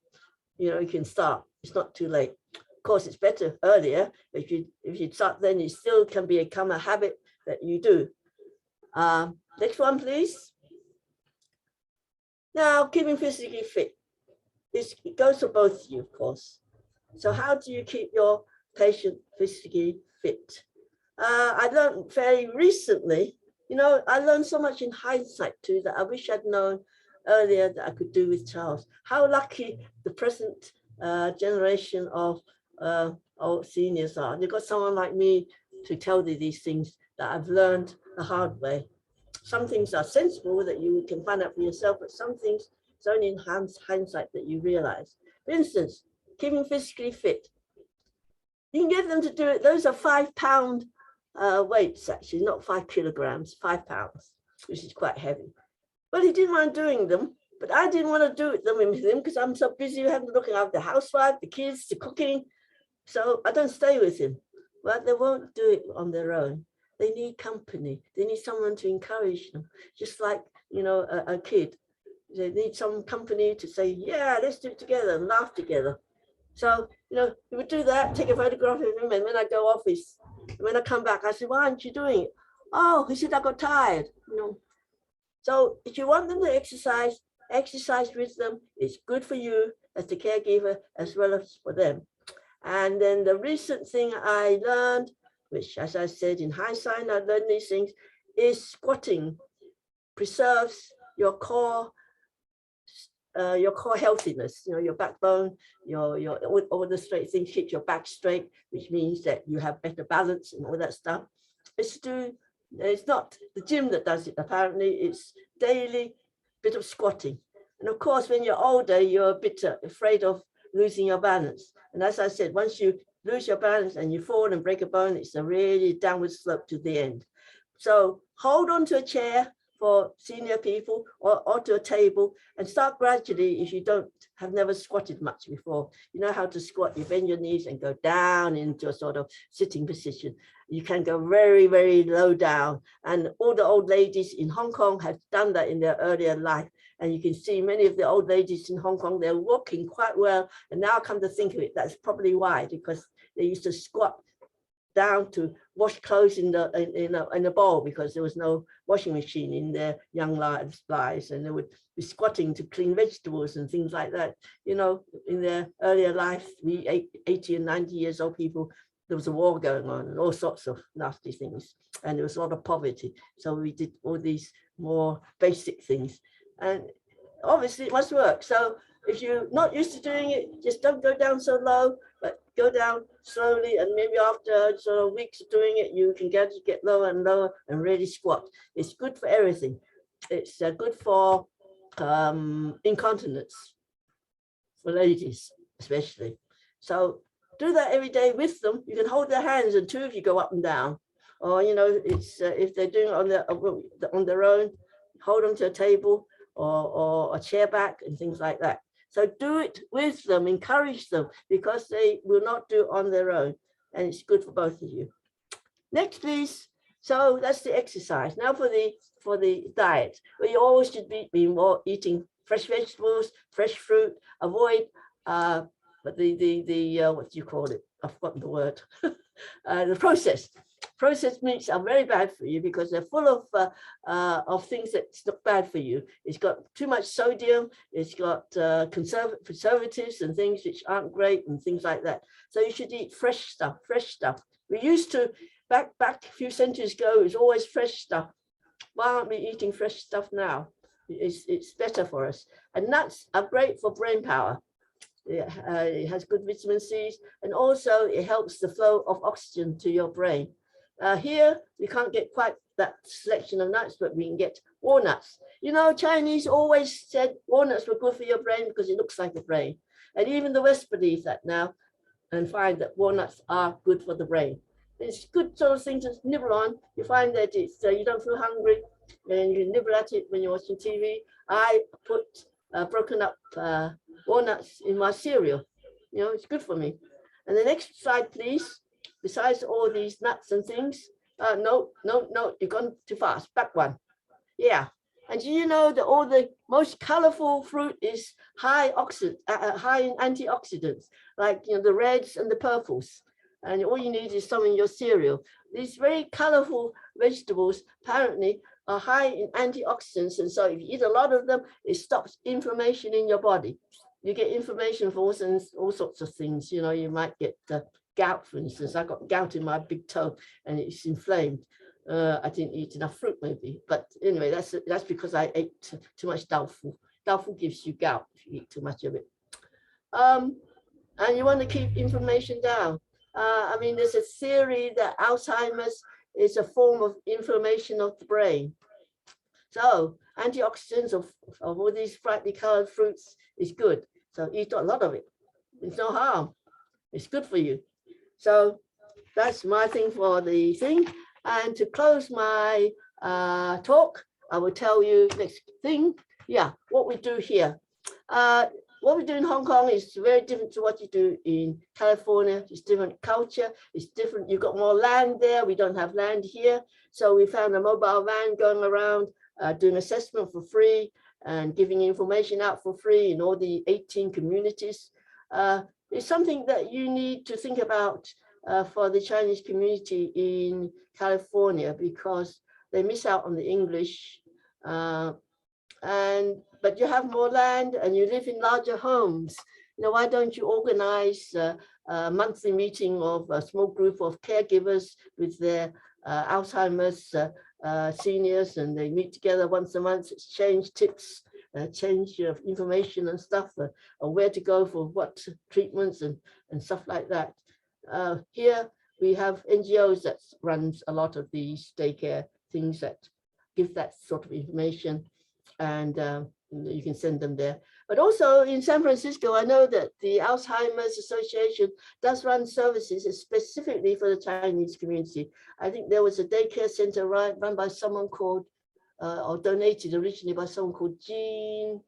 you can start. It's not too late. Of course, it's better earlier. If you start then, it still can become a habit that you do. Next one, please. Now, keeping physically fit. It goes for both of you, of course. So how do you keep your patient physically fit? I learned very recently, I learned so much in hindsight too, that I wish I'd known earlier that I could do with Charles. How lucky the present generation of old seniors are. They've got someone like me to tell you these things that I've learned the hard way. Some things are sensible that you can find out for yourself, but some things it's only in hindsight that you realize. For instance, keeping physically fit. You can get them to do it. Those are 5 pound weights, actually, not 5 kilograms, 5 pounds, which is quite heavy. Well, he didn't mind doing them, but I didn't want to do them with him because I'm so busy having to look after the housewife, the kids, the cooking. So I don't stay with him. But they won't do it on their own. They need company. They need someone to encourage them, just like, a kid. They need some company to say, yeah, let's do it together and laugh together. So, he would do that, take a photograph of him, and when I go off, when I come back, I say, why aren't you doing it? Oh, he said, I got tired. So if you want them to exercise with them. It's good for you as the caregiver as well as for them. And then the recent thing I learned, which, as I said, in hindsight, I learned these things, is squatting preserves your core healthiness, your backbone, all the straight things, keep your back straight, which means that you have better balance and all that stuff. It's not the gym that does it, apparently. It's daily bit of squatting. And of course, when you're older, you're a bit afraid of losing your balance. And as I said, once you lose your balance and you fall and break a bone, it's a really downward slope to the end. So hold on to a chair for senior people or to a table and start gradually. If you have never squatted much before, you know how to squat. You bend your knees and go down into a sort of sitting position. You can go very, very low down. And all the old ladies in Hong Kong have done that in their earlier life. And you can see many of the old ladies in Hong Kong, they're walking quite well. And now come to think of it, that's probably why, because they used to squat down to wash clothes in a bowl because there was no washing machine in their young lives, and they would be squatting to clean vegetables and things like that. You know, in their earlier life, we 80 and 90 years old people, there was a war going on and all sorts of nasty things, and there was a lot of poverty. So we did all these more basic things, and obviously it must work. So if you're not used to doing it, just don't go down so low, but go down slowly, and maybe after sort of weeks of doing it, you can get lower and lower and really squat. It's good for everything. It's good for incontinence, for ladies especially. So do that every day with them. You can hold their hands, and two of you go up and down. Or, you know, it's if they're doing it on their own, hold them to a table or a chair back and things like that. So do it with them, encourage them, because they will not do it on their own, and it's good for both of you. Next, please. So that's the exercise. Now for the diet. Well, you always should be more eating fresh vegetables, fresh fruit. Avoid what do you call it? I've forgotten the word. The processed meats are very bad for you because they're full of things that's not bad for you. It's got too much sodium. It's got preservatives and things which aren't great and things like that. So you should eat fresh stuff. We used to, back a few centuries ago, it was always fresh stuff. Why aren't we eating fresh stuff now? It's better for us. And nuts are great for brain power. It has good vitamin C, and also it helps the flow of oxygen to your brain. Here, we can't get quite that selection of nuts, but we can get walnuts. You know, Chinese always said walnuts were good for your brain because it looks like a brain. And even the West believe that now and find that walnuts are good for the brain. It's a good sort of thing to nibble on. You find that it's you don't feel hungry and you nibble at it when you're watching TV. I put broken up walnuts in my cereal. You know, it's good for me. And the next slide, please. Besides all these nuts and things, no, you've gone too fast. Back one. Yeah. And do you know that all the most colorful fruit is high in antioxidants, like, you know, the reds and the purples. And all you need is some in your cereal. These very colorful vegetables apparently are high in antioxidants. And so if you eat a lot of them, it stops inflammation in your body. You get inflammation for all sorts of things. You know, you might get gout, for instance. I got gout in my big toe and it's inflamed. I didn't eat enough fruit maybe, but anyway, that's because I ate too much tofu. Tofu gives you gout if you eat too much of it. And you want to keep inflammation down. I mean, there's a theory that Alzheimer's is a form of inflammation of the brain. So antioxidants of all these brightly colored fruits is good. So eat a lot of it. It's no harm. It's good for you. So that's my thing for the thing. And to close my talk, I will tell you next thing. Yeah, what we do here. What we do in Hong Kong is very different to what you do in California. It's different culture. It's different. You've got more land there. We don't have land here. So we found a mobile van going around doing assessment for free and giving information out for free in all the 18 communities. It's something that you need to think about for the Chinese community in California because they miss out on the English. But you have more land and you live in larger homes. You know, why don't you organize a monthly meeting of a small group of caregivers with their Alzheimer's seniors, and they meet together once a month, exchange tips, change information and stuff, or where to go for what treatments and stuff like that. Here we have NGOs that runs a lot of these daycare things that give that sort of information, and you can send them there. But also in San Francisco, I know that the Alzheimer's Association does run services specifically for the Chinese community. I think there was a daycare center run by someone called, or donated originally by someone called Jean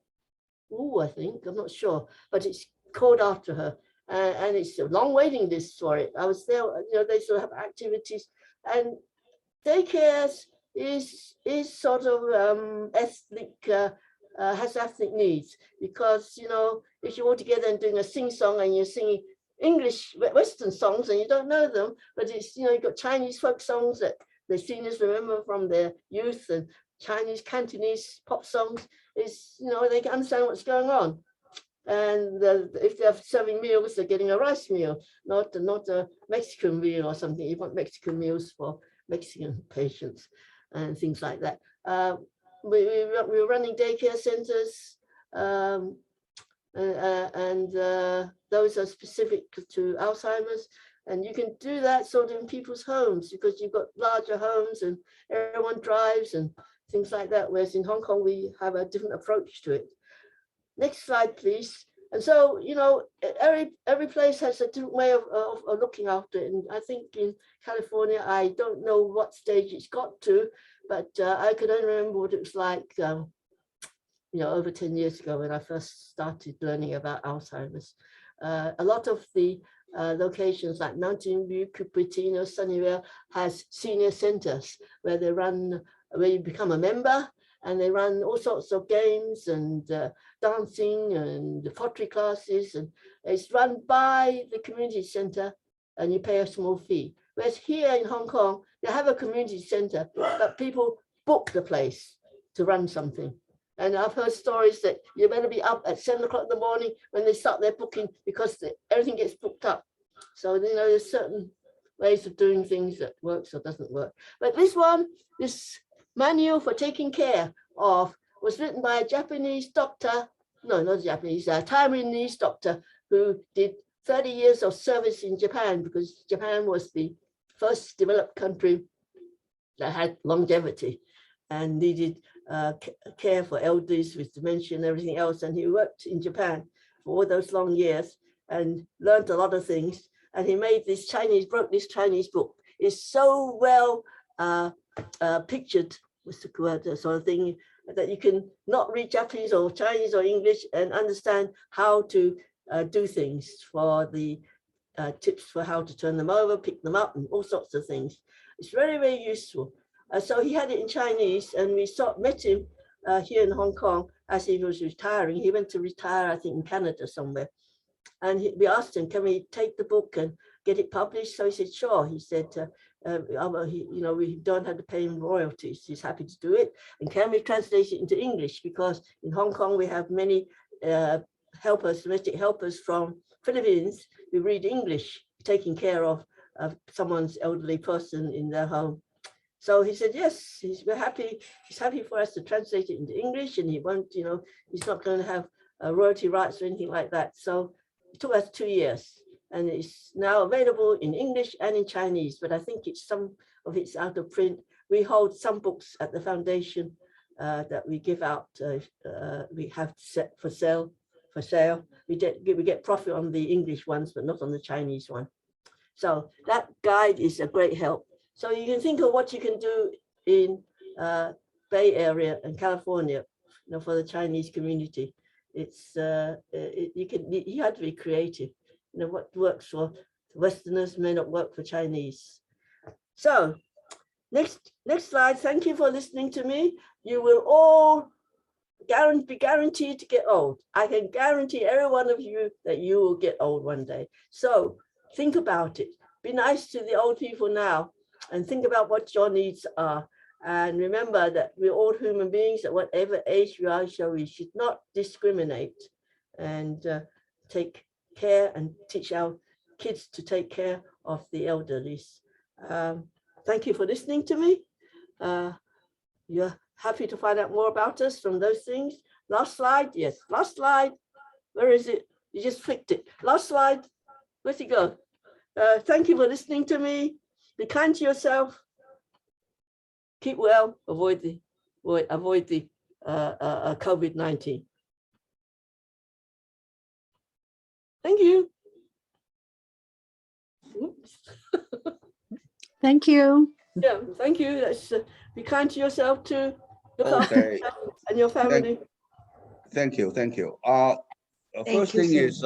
Wu, I think, I'm not sure, but it's called after her. And it's a long waiting list for it. I was there, you know, they sort of have activities, and daycares is sort of has ethnic needs, because, you know, if you're all together and doing a sing song and you're singing English Western songs and you don't know them, but it's, you know, you've got Chinese folk songs that the seniors remember from their youth, and Chinese Cantonese pop songs. Is, you know, they can understand what's going on. And if they're serving meals, they're getting a rice meal, not a Mexican meal or something. You want Mexican meals for Mexican patients and things like that. We're running daycare centers, and those are specific to Alzheimer's. And you can do that sort of in people's homes because you've got larger homes and everyone drives and things like that. Whereas in Hong Kong, we have a different approach to it. Next slide, please. And so, you know, every place has a different way of looking after it. And I think in California, I don't know what stage it's got to, but I could only remember what it was like, you know, over 10 years ago when I first started learning about Alzheimer's. A lot of the locations like Mountain View, Cupertino, Sunnyvale has senior centers where they run, where you become a member, and they run all sorts of games and dancing and pottery classes, and it's run by the community center and you pay a small fee. Whereas here in Hong Kong, they have a community center, but people book the place to run something. And I've heard stories that you better be up at 7 o'clock in the morning when they start their booking because everything gets booked up. So, you know, there's certain ways of doing things that works or doesn't work. But this one, this manual for taking care of, was written by a Japanese doctor, no, not Japanese, a Taiwanese doctor who did 30 years of service in Japan, because Japan was the first developed country that had longevity and needed care for elders with dementia and everything else. And he worked in Japan for all those long years and learned a lot of things. And he made this wrote this Chinese book. It's so well pictured, what's the word, sort of thing, that you can not read Japanese or Chinese or English and understand how to do things, for the tips for how to turn them over, pick them up, and all sorts of things. It's very, very useful. So he had it in Chinese, and we met him here in Hong Kong as he was retiring. He went to retire, I think, in Canada somewhere. And we asked him, can we take the book and get it published? So he said, sure. He said, you know, we don't have to pay him royalties. He's happy to do it. And can we translate it into English? Because in Hong Kong, we have many helpers, domestic helpers from Philippines who read English, taking care of someone's elderly person in their home. So he said, yes, he's happy for us to translate it into English, and he won't, you know, he's not going to have royalty rights or anything like that. So it took us 2 years, and it's now available in English and in Chinese, but I think some of it's out of print. We hold some books at the foundation that we give out, we have set for sale. We get profit on the English ones, but not on the Chinese one. So that guide is a great help. So you can think of what you can do in Bay Area and California, you know, for the Chinese community. It's you have to be creative. You know, what works for Westerners may not work for Chinese. So next slide. Thank you for listening to me. You will all be guaranteed to get old. I can guarantee every one of you that you will get old one day. So think about it. Be nice to the old people now, and think about what your needs are. And remember that we're all human beings at whatever age we are, so we should not discriminate, and take care and teach our kids to take care of the elderly. Thank you for listening to me. You're happy to find out more about us from those things. Last slide, yes, last slide. Where is it? You just flicked it. Last slide, where'd it go? Thank you for listening to me. Be kind to yourself. Keep well. Avoid the COVID-19. Thank you. Oops. Thank you. Yeah, thank you. That's be kind to yourself too. Look after Okay. yourself and your family. Thank you. Thank First you, thing sir. is,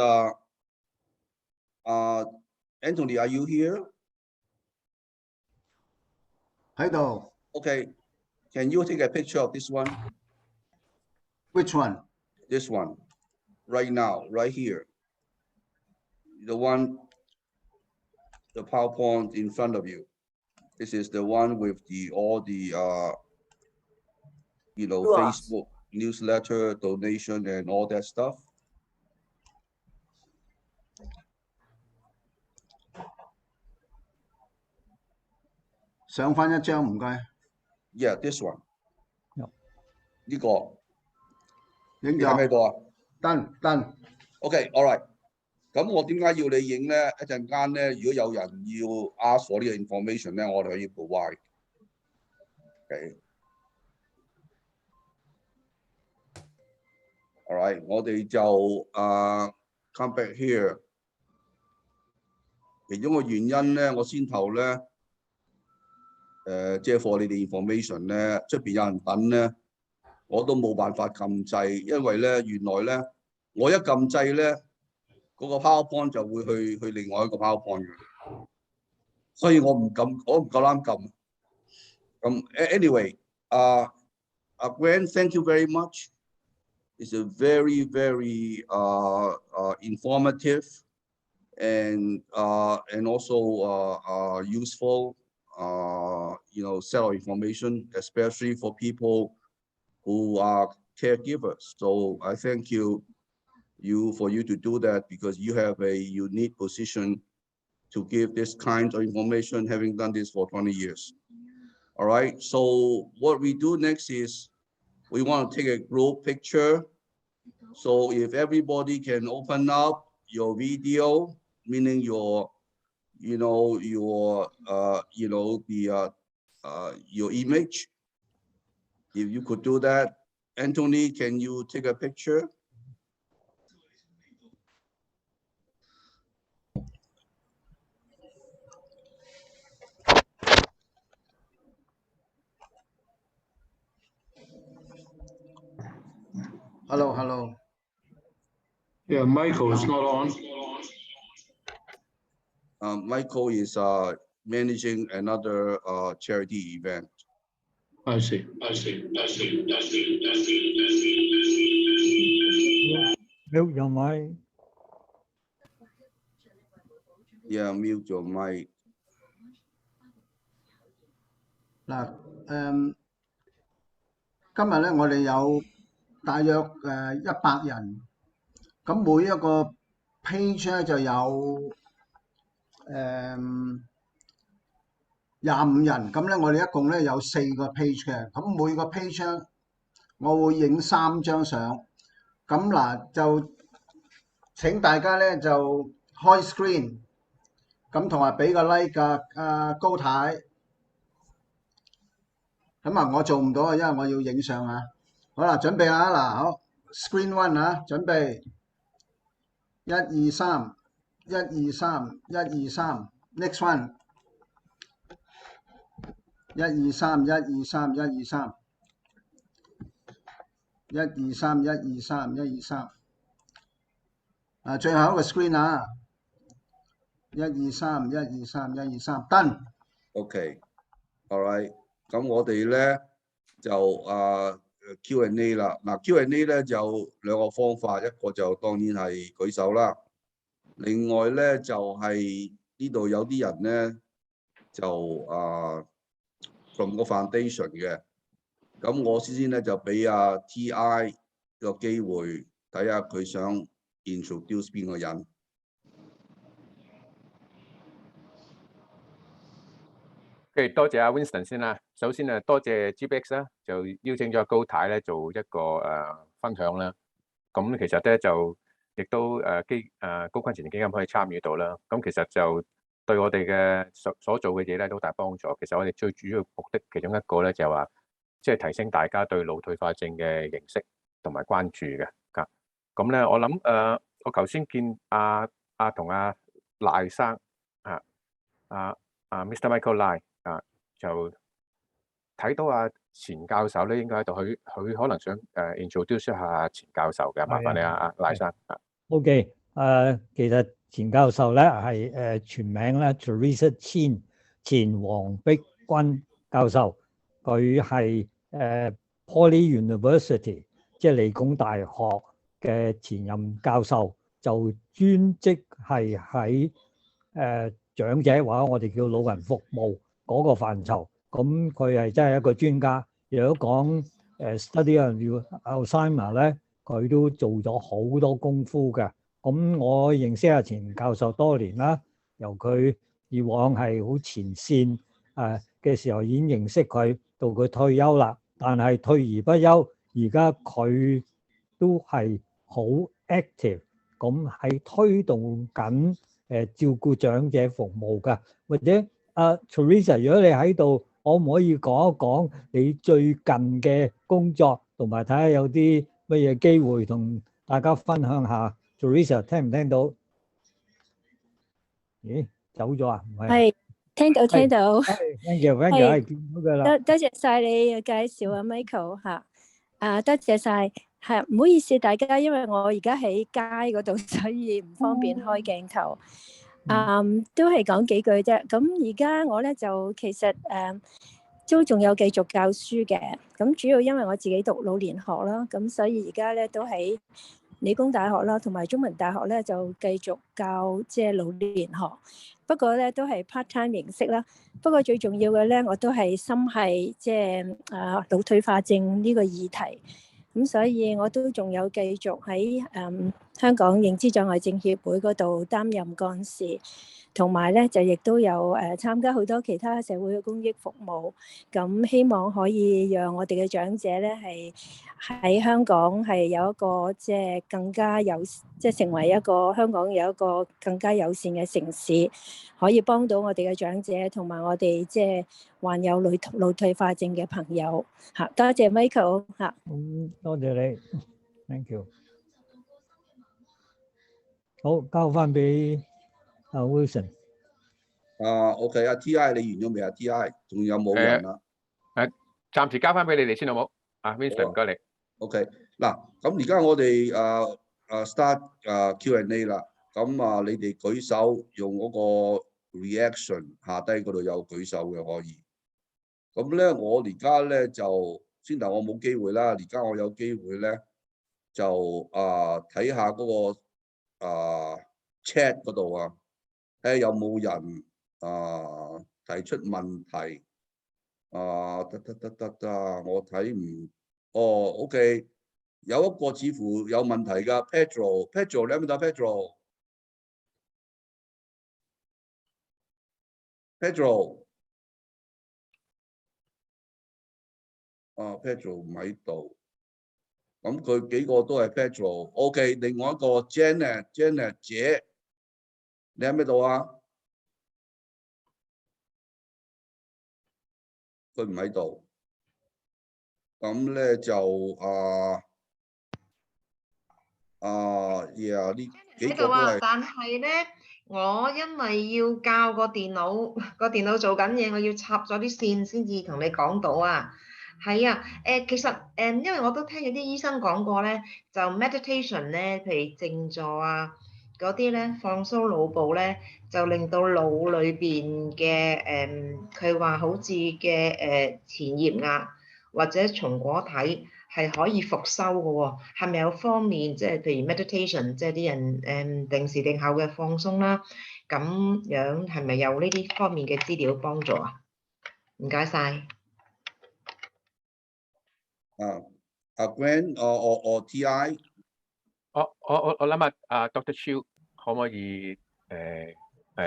Anthony, are you here? 喺度 Okay. Can you take a picture of this one?，which one？ This one, right now, right here. The one the PowerPoint in front of you. This is the one with all the Facebook newsletter, donation, and all that stuff.上返一張唔該。Yeah, this one. 呢個影咗喺度啊 ？Done. OK, all right. 咁我點解要你影咧？一陣間咧，如果有人要 ask for 呢個 information 咧，我哋可以 provide。OK。All right， 我哋就come back here。其中個原因咧，我先頭咧即係 for 你哋 information 咧，出邊有人等咧，我都冇辦法撳掣，因為咧原來咧我一撳掣咧。嗰個 PowerPoint 就會去另外一個 PowerPoint 嘅，所以我唔夠膽撳。咁 anyway， Gwen, thank you very much. It's a very, very informative and also useful set of information, especially for people who are caregivers. So I thank you for you to do that because you have a unique position to give this kind of information, having done this for 20 years. All right, so what we do next is we want to take a group picture. So if everybody can open up your video, meaning your image, if you could do that. Anthony, can you take a picture? Hello. Yeah, Michael is not on. Michael is managing another charity event. I see. Mute your mic. Yeah, mute your mic. 嗱，今日咧我哋有大約100人，咁每一個 page 咧就有25人，咁咧我哋一共咧有4個 page 嘅，咁每個 page 咧我會影3張相，咁嗱就請大家咧就開 screen， 咁同埋俾個 like 高太。咁啊，我做唔到啊，因為我要影相啊。好啦，準備啊，嗱，好 ，screen one 啊，準備，1 2 3 1 2 3 1 2 3 ，next one， 1 2 3 1 2 3 1 2 3 1 2 3 1 2 3 1 2 3， 啊，最後一個 screen 啊，1 2 3 1 2 3 1 2 3 ，done。OK, all right。咁我哋咧就Q&A 啦。嗱 Q&A 咧就2個方法，一個就當然係舉手啦。另外咧就係呢度有啲人咧就from 個 foundation 嘅。咁我先咧就俾TI 個機會睇下佢想 introduce 邊個人。多謝阿 Winston 先啦。首先多謝 GBX 啦，就邀請咗高太咧做一個分享啦。咁其實咧就亦都高坤慈善基金可以參與到啦。咁其實就對我哋嘅所做嘅嘢咧都好大幫助。其實我哋最主要目的其中一個咧就係話，即係提升大家對腦退化症嘅認識同埋關注嘅。咁咧我諗我頭先見同阿賴生Mr. Michael 賴就睇到錢教授咧，應該喺度，佢可能想introduce 一下錢教授嘅，麻煩你賴生。OK， 其實錢教授咧係全名咧 Teresa Chin 錢黃碧君教授，佢係Poly University 即係理工大學嘅前任教授，就專職係喺長者或者我哋叫老人服務嗰個範疇。咁佢係真係一個專家。如果講study on Alzheimer 咧，佢都做咗好多功夫嘅。咁我認識阿錢教授多年啦，由佢以往係好前線嘅時候已經認識佢，到佢退休啦。但係退而不休，而家佢都係好 active，咁係推動緊照顧長者服務㗎。或者Teresa，如果你喺度，可唔可以講一講你最近嘅工作，同埋睇下有啲乜嘢機會同大家分享下 ？Teresa 聽唔聽到？咦，走咗啊？唔係。係聽到。Thank you，係見到㗎啦。多謝晒你嘅介紹啊 ，Michael 嚇。多謝晒。係唔好意思大家，因為我而家喺街嗰度，所以唔方便開鏡頭。都係講幾句啫。咁而家我咧就其實都仲有繼續教書嘅。咁主要因為我自己讀老年學啦，咁所以而家咧都喺理工大學啦，同埋中文大學咧就繼續教即係老年學。不過咧都係 part time 形式啦。不過最重要嘅咧，我都係心係即係腦退化症呢個議題。咁所以我都仲有繼續喺香港認知障礙症協會嗰度擔任幹事，同埋咧就亦都有參加好多其他社會嘅公益服務。咁希望可以讓我哋嘅長者咧係喺香港係有一個即係更加即係成為一個香港有一個更加友善嘅城市，可以幫到我哋嘅長者同埋我哋即係患有腦退化症嘅朋友嚇。多謝 Michael 嚇。多謝你 ，thank you。好，交翻俾Wilson。OK，TI 你完咗未？TI 仲有冇人啊？暫時交翻俾你哋先好冇？Winston 唔該你。OK，嗱，咁而家我哋start Q&A 啦。咁你哋舉手用嗰個 reaction 下低嗰度有舉手嘅可以。咁咧，我而家咧就先頭我冇機會啦，而家我有機會咧就睇下嗰個chat 嗰度啊，睇下有冇人提出問題。得，我睇唔，OK， 有一個似乎有問題㗎 ，Pedro，你有冇打 Pedro？ Pedro 唔喺度，咁佢幾個都係 Pedro。OK， 另外一個 Janet 姐，你喺咩度啊？佢唔喺度，咁咧就呢幾個都係。但係咧，我因為要教個電腦做緊嘢，我要插咗啲線先至同你講到啊。係啊，其實因為我都聽有啲醫生講過咧，就 meditation 咧，譬如靜坐啊嗰啲咧，放鬆腦部咧，就令到腦裏邊嘅佢話好似嘅前葉壓或者松果體係可以復修嘅喎。係咪有方面即係譬如 meditation， 即係啲人定時定候嘅放鬆啦？咁樣係咪有呢啲方面嘅資料幫助啊？唔該晒。Gwen，我 TI， 我諗下Dr. Chiu 可唔可以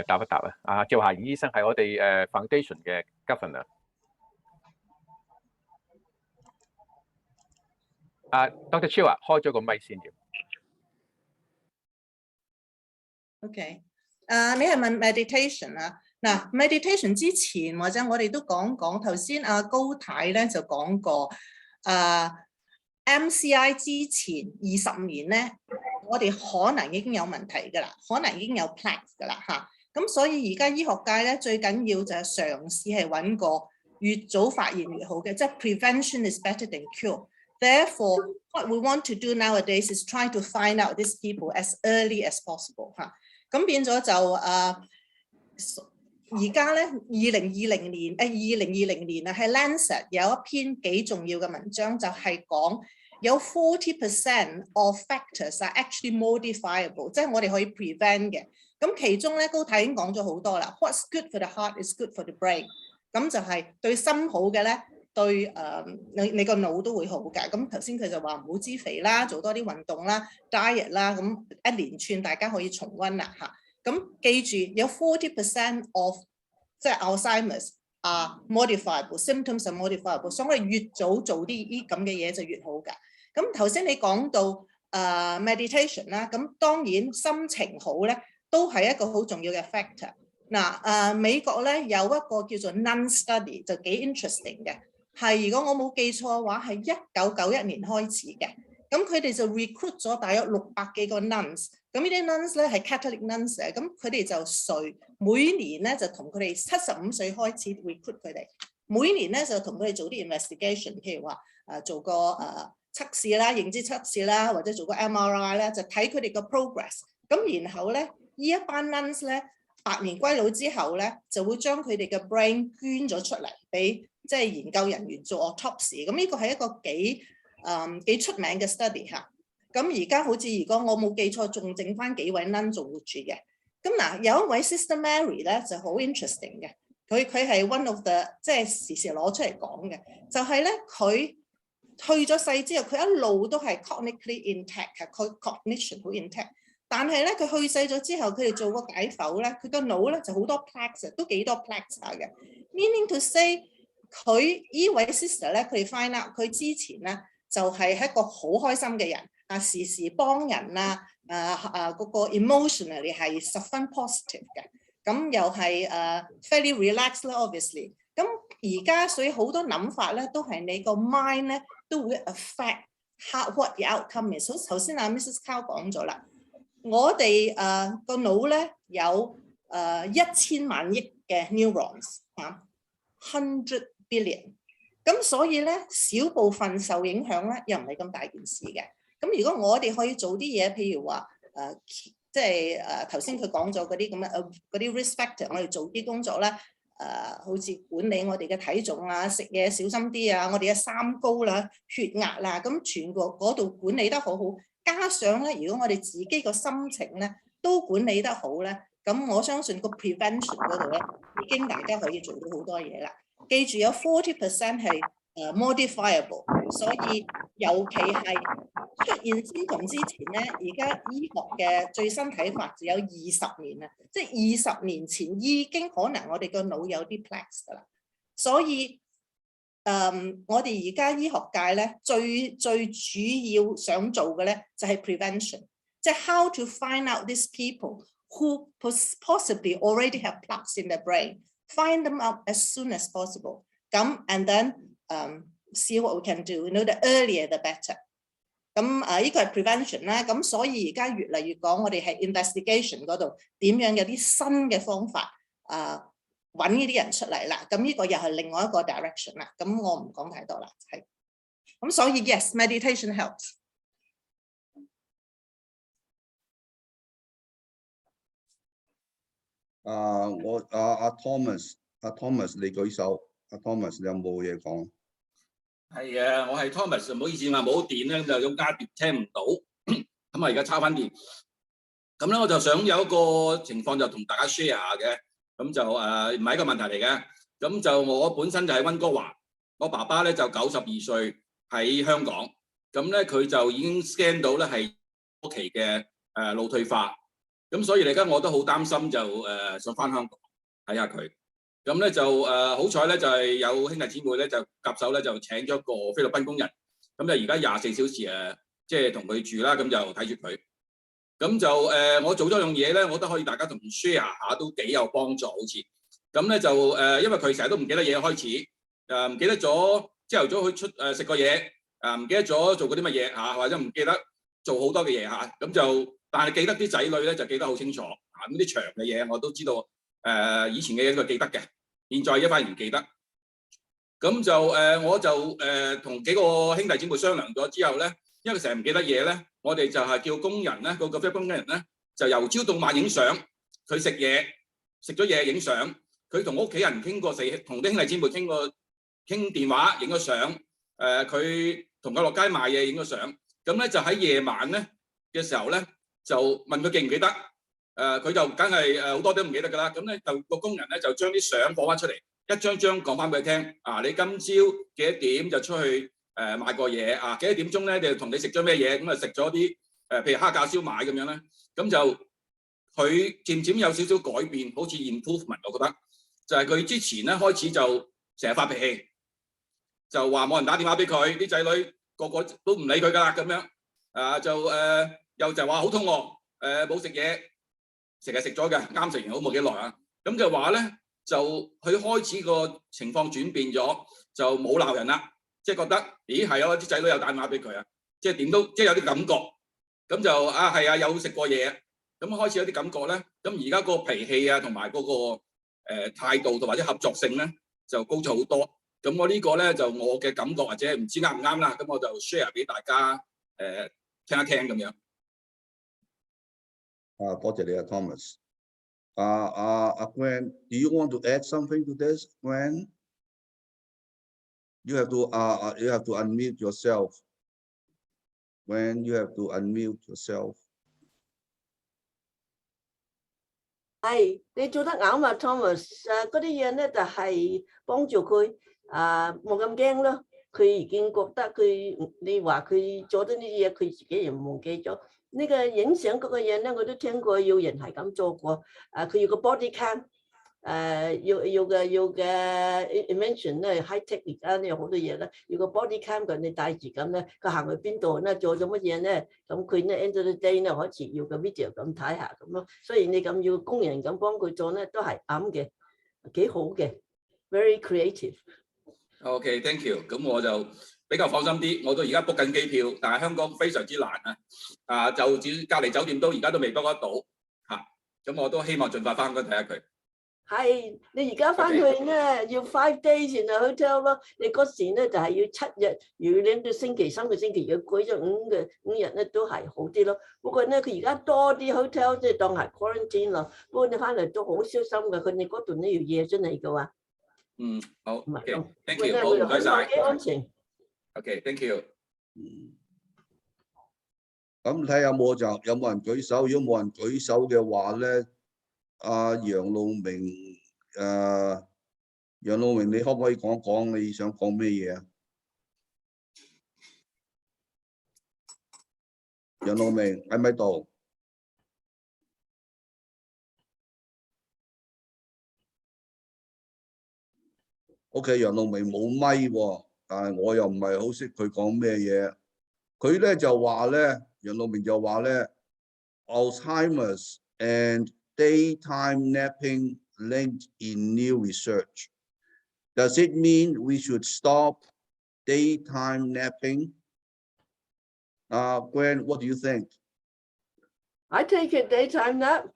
答一答啊？趙夏賢醫生係我哋Foundation 嘅 Governor。Dr. Chiu 開咗個咪先要。OK， 你係問 meditation 啊？嗱 ，meditation 之前或者我哋都講頭先高太咧就講過。MCI 之前20年咧，我哋可能已經有問題㗎啦，可能已經有 plaque 㗎啦嚇。咁所以而家醫學界咧最緊要就係嘗試係揾個越早發現越好嘅，即係 prevention is better than cure。Therefore, what we want to do nowadays is try to find out these people as early as possible 嚇。咁變咗就而家咧2020年啊，喺 Lancet 有一篇幾重要嘅文章，就係講有 40% of factors are actually modifiable， 即係我哋可以 prevent 嘅。咁其中咧，高太已經講咗好多啦。What's good for the heart is good for the brain。咁就係對心好嘅咧，對你個腦都會好嘅。咁頭先佢就話唔好滋肥啦，做多啲運動啦 ，diet 啦，咁一連串大家可以重溫啦嚇。咁記住有 40% of 即係 Alzheimer's modifiable，symptoms are modifiable， 所以我哋越早做啲咁嘅嘢就越好㗎。咁頭先你講到meditation 啦，咁當然心情好咧，都係一個好重要嘅 factor。嗱美國咧有一個叫做 Nun study 就幾 interesting 嘅，係如果我冇記錯嘅話係1991年開始嘅。咁佢哋就 recruit 咗大約600幾個 nuns， 咁呢啲 nuns 咧係 Catholic nuns 嘅，咁佢哋就每年咧就同佢哋75歲開始 recruit 佢哋，每年咧就同佢哋做啲 investigation， 譬如話做個測試啦、認知測試啦，或者做個 MRI 咧，就睇佢哋個 progress。咁然後咧，呢一班 nuns 咧百年歸老之後咧，就會將佢哋嘅 brain 捐咗出嚟俾即係研究人員做 autopsy。咁呢個係一個幾出名嘅 study 嚇。咁而家好似如果我冇記錯，仲剩翻幾位 nun 仲活住嘅。咁嗱，有一位 Sister Mary 咧就好 interesting 嘅，佢係 one of the 即係時時攞出嚟講嘅，就係咧佢去咗世之後，佢一路都係 cognitively intact 嘅，佢 cognition 好 intact。但係咧，佢去世咗之後，佢哋做個解剖咧，佢個腦咧就好多 plaques， 都幾多 plaques 下嘅。Meaning to say， 佢依位 sister 咧，佢哋 find out 佢之前咧就係一個好開心嘅人，時時幫人啦，嗰個 emotionally 係十分 positive 嘅。咁又係fairly relaxed 啦 ，obviously。咁而家所以好多諗法咧，都係你個 mind 咧都會 affect what the outcome is。頭先Mrs. Kao 講咗啦。我哋個腦咧有1000萬億嘅 neurons 100 billion， 咁所以咧少部分受影響咧又唔係咁大件事嘅。咁如果我哋可以做啲嘢，譬如話即係頭先佢講咗嗰啲咁嘅嗰啲 risk factor， 我哋做啲工作咧好似管理我哋嘅體重啊、食嘢小心啲啊、我哋嘅三高啦、血壓啦，咁全個嗰度管理得好好。加上咧，如果我哋自己個心情咧都管理得好咧，咁我相信個 prevention 嗰度咧已經大家可以做到好多嘢啦。記住有 40% 係modifiable， 所以尤其係出現symptom之前咧，而家醫學嘅最新睇法就有20年啦，即係20年前已經可能我哋個腦有啲 plaques 噶啦，所以我哋而家醫學界咧最主要想做嘅咧就係 prevention， 即係 how to find out these people who possibly already have plaques in their brain, find them out as soon as possible. 咁 and then see what we can do. You know, the earlier the better. 咁呢個係 prevention 啦。咁所以而家越嚟越講我哋係 investigation 嗰度點樣有啲新嘅方法揾呢啲人出嚟啦，咁呢個又係另外一個 direction 啦。咁我唔講太多啦，係。咁所以 yes, meditation helps。我Thomas 你舉手，Thomas 你有冇嘢講？係啊，我係 Thomas， 唔好意思啊，冇電咧就用家電聽唔到，咁而家插翻電。咁咧我就想有一個情況就同大家 share 下嘅。咁就唔係一個問題嚟嘅，咁就我本身就喺溫哥華，我爸爸咧就92歲喺香港，咁咧佢就已經 scan 到咧係初期嘅腦退化，咁所以而家我都好擔心就想翻香港睇下佢，咁咧就好彩咧就係有兄弟姊妹咧就夾手咧就請咗一個菲律賓工人，咁就而家24小時即係同佢住啦，咁就睇住佢。咁就我做咗樣嘢咧，我都可以大家同 share 下，都幾有幫助好似。咁咧就因為佢成日都唔記得嘢開始，唔記得咗朝頭早去食個嘢，唔記得咗做過啲乜嘢嚇，或者唔記得做好多嘅嘢嚇。咁就但係記得啲仔女咧就記得好清楚嚇，咁啲長嘅嘢我都知道，以前嘅嘢佢記得嘅，現在一反而唔記得。咁就我就同幾個兄弟姊妹商量咗之後咧，因為佢成日唔記得嘢咧。我哋就係叫工人咧，個菲律賓工人咧，就由朝到晚影相。佢食嘢，食咗嘢影相。佢同屋企人傾過，同啲兄弟姊妹傾電話，影咗相。佢同佢落街買嘢影咗相。咁咧就喺夜晚咧嘅時候咧，就問佢記唔記得？佢就梗係好多都唔記得㗎啦。咁咧就個工人咧就將啲相放翻出嚟，一張張講翻俾佢聽。你今朝幾多點就出去買過嘢啊？幾多點鐘咧就同你食咗咩嘢？咁啊食咗啲譬如蝦餃燒賣咁樣咧，咁就佢漸漸有少少改變，好似 improvement， 我覺得就係佢之前咧開始就成日發脾氣，就話冇人打電話俾佢，啲仔女個個都唔理佢㗎啦咁樣。又就話好肚餓，冇食嘢，成日食咗嘅，啱食完好冇幾耐啊。咁就話咧，就佢開始個情況轉變咗，就冇鬧人啦，即係覺得，咦係啊，啲仔女有打電話俾佢啊，即係點都即係有啲感覺。咁就係啊，有食過嘢，咁開始有啲感覺咧。咁而家個脾氣啊，同埋嗰個態度同或者合作性咧，就高咗好多。咁我呢個咧就我嘅感覺或者唔知啱唔啱啦。咁我就 share 俾大家聽一聽咁樣。多謝你啊 ，Thomas。Gwen, do you want to add something to this, Gwen? You have to unmute yourself. Gwen, you have to unmute yourself. 係，你做得啱啊 ，Thomas。嗰啲嘢咧就係幫助佢冇咁驚咯。佢已經覺得你話佢做得呢啲嘢，佢自己又忘記咗。呢個影相嗰個嘢咧，我都聽過有人係咁做過。佢要個 body cam， 要嘅 invention 咧 high tech 而家咧有好多嘢咧，要個 body cam 佢你帶住咁咧，佢行去邊度咧，做咗乜嘢咧，咁佢咧 end of the day 咧開始要個 video 咁睇下咁咯。所以你咁要工人咁幫佢做咧，都係啱嘅，幾好嘅 ，very creative。OK，thank you。咁我就比較放心啲，我都而家 book 緊機票，但係香港非常之難啊！就至隔離酒店都而家都未 book得到嚇，咁我都希望盡快翻去睇下佢。係，你而家翻去咧要 5 days in a hotel 咯，你嗰時咧就係要7日，如果2個星期、3個星期，要改咗5日咧都係好啲咯。不過咧佢而家多啲 hotel 即係當係 quarantine 咯，不過你翻嚟都好小心嘅，佢哋嗰度咧要夜出嚟嘅話。好，OK，thank you， 好，唔該晒。幾安全。OK，thank you。咁睇有冇人舉手？如果冇人舉手嘅話咧，楊路明，楊路明，你可唔可以講講你想講咩嘢啊？楊路明喺咪度？OK， 楊路明冇咪喎，但係我又唔係好識佢講咩嘢。佢咧就話咧，楊路明就話咧 ，Alzheimer's and daytime napping linked in new research. Does it mean we should stop daytime napping? Gwen, what do you think? I take a daytime nap。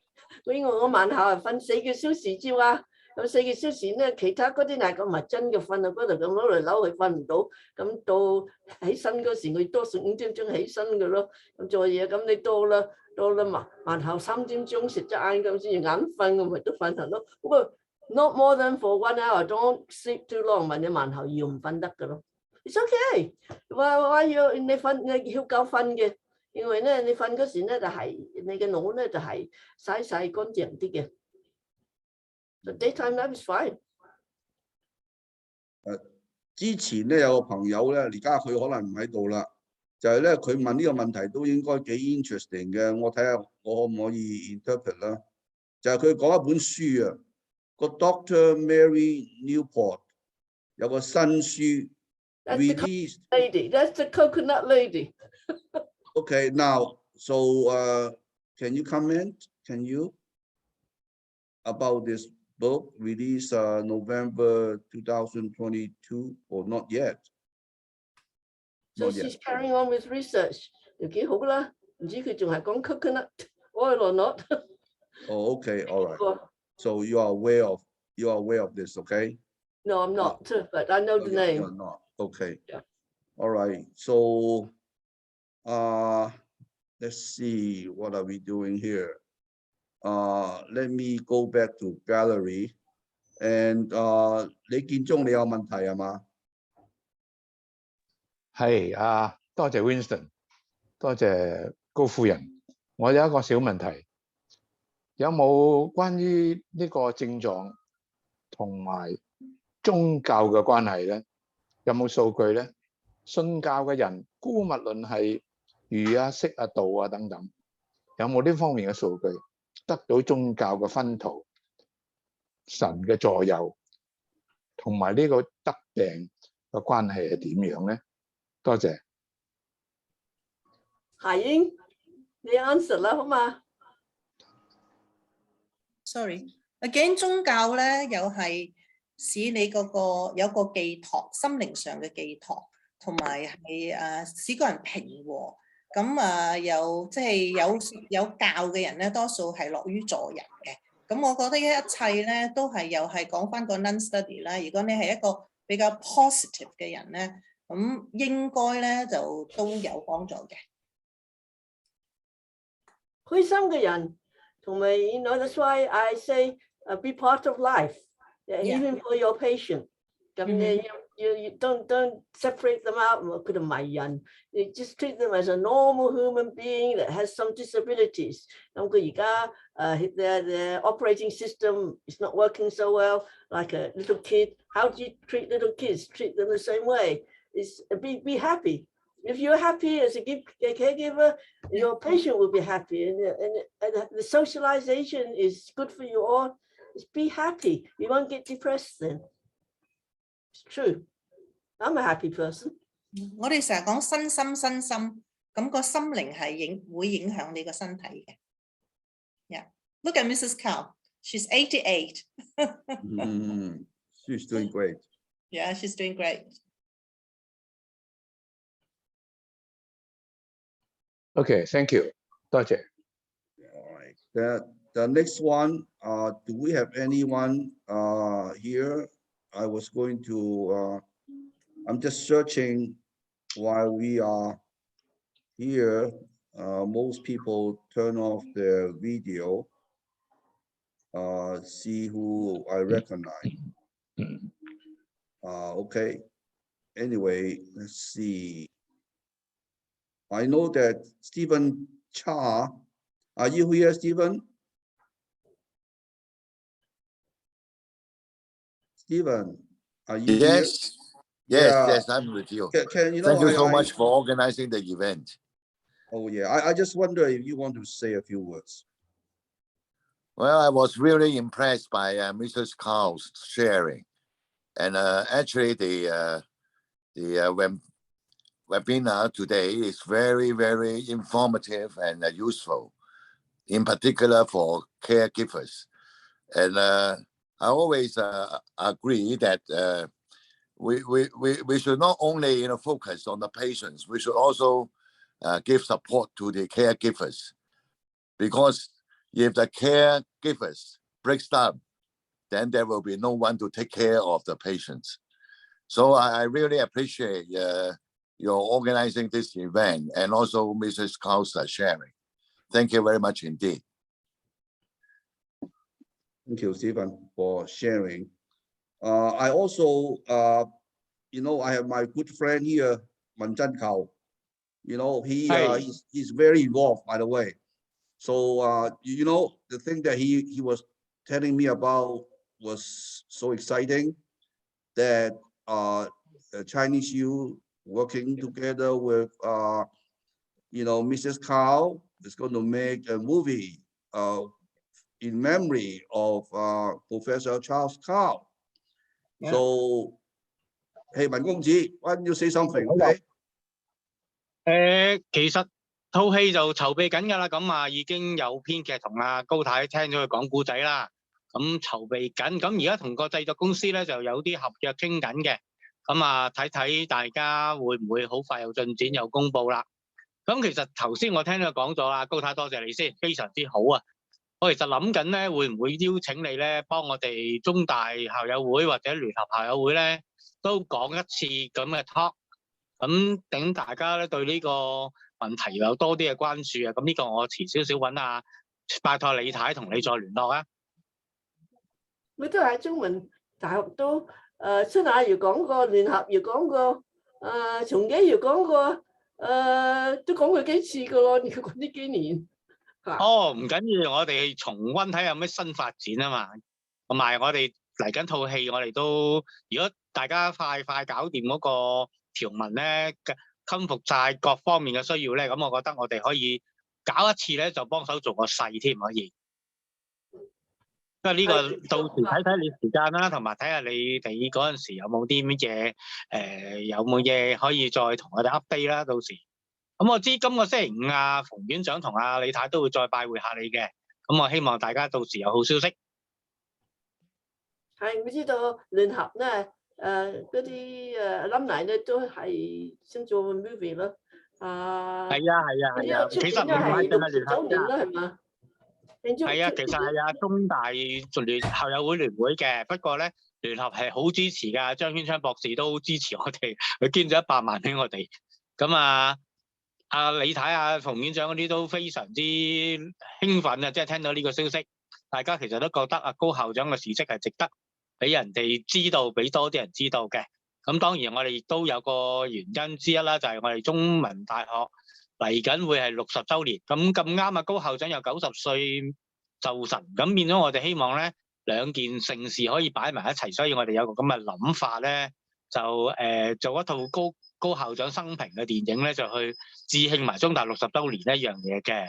因為我晚黑係瞓4個小時啫嘛，咁4個小時咧，其他嗰啲嗱咁咪真嘅瞓喺嗰度咁攞嚟扭去瞓唔到，咁到起身嗰時我多數5點鐘起身嘅咯，咁做嘢咁你到啦晚黑3點鐘食咗晏咁先至眼瞓，我咪都瞓頭咯。不過 not more than for 1 hour， don't sleep too long， 咪你晚後要唔瞓得嘅咯。It's okay， 話要你要夠瞓嘅。因為咧，你瞓嗰時咧就係你嘅腦咧就係洗乾淨啲嘅。The daytime nap is fine。之前咧有個朋友咧，而家佢可能唔喺度啦，就係咧佢問呢個問題都應該幾 interesting 嘅，我睇下我可唔可以 interpret 啦。就係佢講一本書啊，個 Dr. Mary Newport 有個新書 released。That's the coconut lady。Okay, now, so can you comment? Can you about this book released November 2022 or not yet? So she's carrying on with research， 又幾好啦。唔知佢仲係講 coconut oil or not？ Oh, okay, all right. So you are aware of this, okay? No, I'm not, but I know the name. You're not. Okay. Yeah. All right. So. Let's see, what are we doing here? Let me go back to gallery. And 李建中你有問題係嘛？係啊，多謝 Winston， 多謝高夫人。我有一個小問題，有冇關於呢個症狀同埋宗教嘅關係咧？有冇數據咧？信教嘅人，姑勿論係儒啊、釋啊、道啊等等，有冇呢方面嘅數據？得到宗教嘅薰陶、神嘅助佑，同埋呢個得病嘅關係係點樣咧？多謝。夏英，你 answer 啦，好嘛 ？Sorry，again 宗教咧又係使你嗰個有個寄託，心靈上嘅寄託，同埋係使個人平和。咁有即係有教嘅人咧，多數係樂於助人嘅。咁我覺得一切咧都係又係講翻個 non-study 啦。如果你係一個比較 positive 嘅人咧，咁應該咧就都有幫助嘅。開心嘅人，同埋 you know that's why I say be part of life, even for your patient. 咁you don't separate them out. 佢哋唔係人 you just treat them as a normal human being that has some disabilities. 咁佢而家their operating system is not working so well, like a little kid. How do you treat little kids? Treat them the same way. Is be happy. If you're happy as a caregiver, your patient will be happy, and the socialization is good for you all. Just be happy. You won't get depressed then. It's true. I'm a happy person. 我哋成日講身心，咁個心靈係會影響你個身體嘅。Yeah. Look at Mrs. Kao. She's 88. She's doing great. Yeah, she's doing great. Okay, thank you. 多謝。All right. The next one, do we have anyone here? I was going to, I'm just searching while we are here. Most people turn off their video, see who I recognize. Okay. Anyway, let's see. I know that Stephen Cha, are you here, Stephen? Stephen, are you here? Yes, I'm with you. Can you know, Thank you so much for organizing the event. Oh yeah, I just wonder if you want to say a few words. Well, I was really impressed by Mrs. Kao's sharing, and actually the webinar today is very, very informative and useful, in particular for caregivers. And I always agree that we should not only focus on the patients, we should also give support to the caregivers, because if the caregivers breaks down, then there will be no one to take care of the patients. So I really appreciate your organizing this event, and also Mrs. Kao's sharing. Thank you very much indeed. Thank you, Stephen, for sharing. I also, I have my good friend here, Gwen Kao. He's very involved, by the way. So, the thing that he was telling me about was so exciting, that the Chinese youth working together with, Mrs. Kao is going to make a movie in memory of Professor Charles Kao. Yeah. So, hey, 文公子 why don't you say something, okay? 其實套戲就籌備緊㗎啦，咁啊已經有編劇同阿高太聽咗佢講故仔啦，咁籌備緊，咁而家同個製作公司咧就有啲合約傾緊嘅，咁啊睇睇大家會唔會好快有進展有公佈啦。咁其實頭先我聽咗講咗啦，高太多謝你先，非常之好啊！我其實諗緊咧，會唔會邀請你咧，幫我哋中大校友會或者聯合校友會咧，都講一次咁嘅 talk， 咁等大家咧對呢個問題有多啲嘅關注啊！咁呢個我遲少少揾啊，拜託李太同你再聯絡啊！我都喺中文大學都新亞如講過，聯合如講過，松姐要講過，都講過幾次噶咯，你講呢幾年。哦，唔緊要，我哋重溫睇下有咩新發展啊嘛。同埋我哋嚟緊套戲，我哋都如果大家快搞掂嗰個條文咧，襟服晒各方面嘅需要咧，咁我覺得我哋可以搞一次咧，就幫手做個勢添可以。因為呢個到時睇你時間啦，同埋睇下你哋嗰陣時有冇啲乜嘢有冇嘢可以再同我哋 update 啦。到時咁我知今個星期五啊，馮院長同阿李太都會再拜會下你嘅。咁我希望大家到時有好消息。係，我知道聯合咧，嗰啲alumni咧都係先做 movie 咯。係啊，其實唔係淨係聯合年啦，係嘛？係啊，其實係啊，中大聯校友會聯會嘅，不過咧聯合係好支持㗎，張煊昌博士都支持我哋，佢捐咗100萬俾我哋。咁啊，阿李太啊、馮院長嗰啲都非常之興奮啊，即係聽到呢個消息，大家其實都覺得啊高校長嘅事蹟係值得俾人哋知道，俾多啲人知道嘅。咁當然我哋亦都有個原因之一啦，就係我哋中文大學嚟緊會係60週年，咁啱啊高校長又90歲就神，咁變咗我哋希望咧兩件盛事可以擺埋一齊，所以我哋有個咁嘅諗法咧，就做一套高校長生平嘅電影咧，就去致慶埋中大60週年一樣嘢嘅。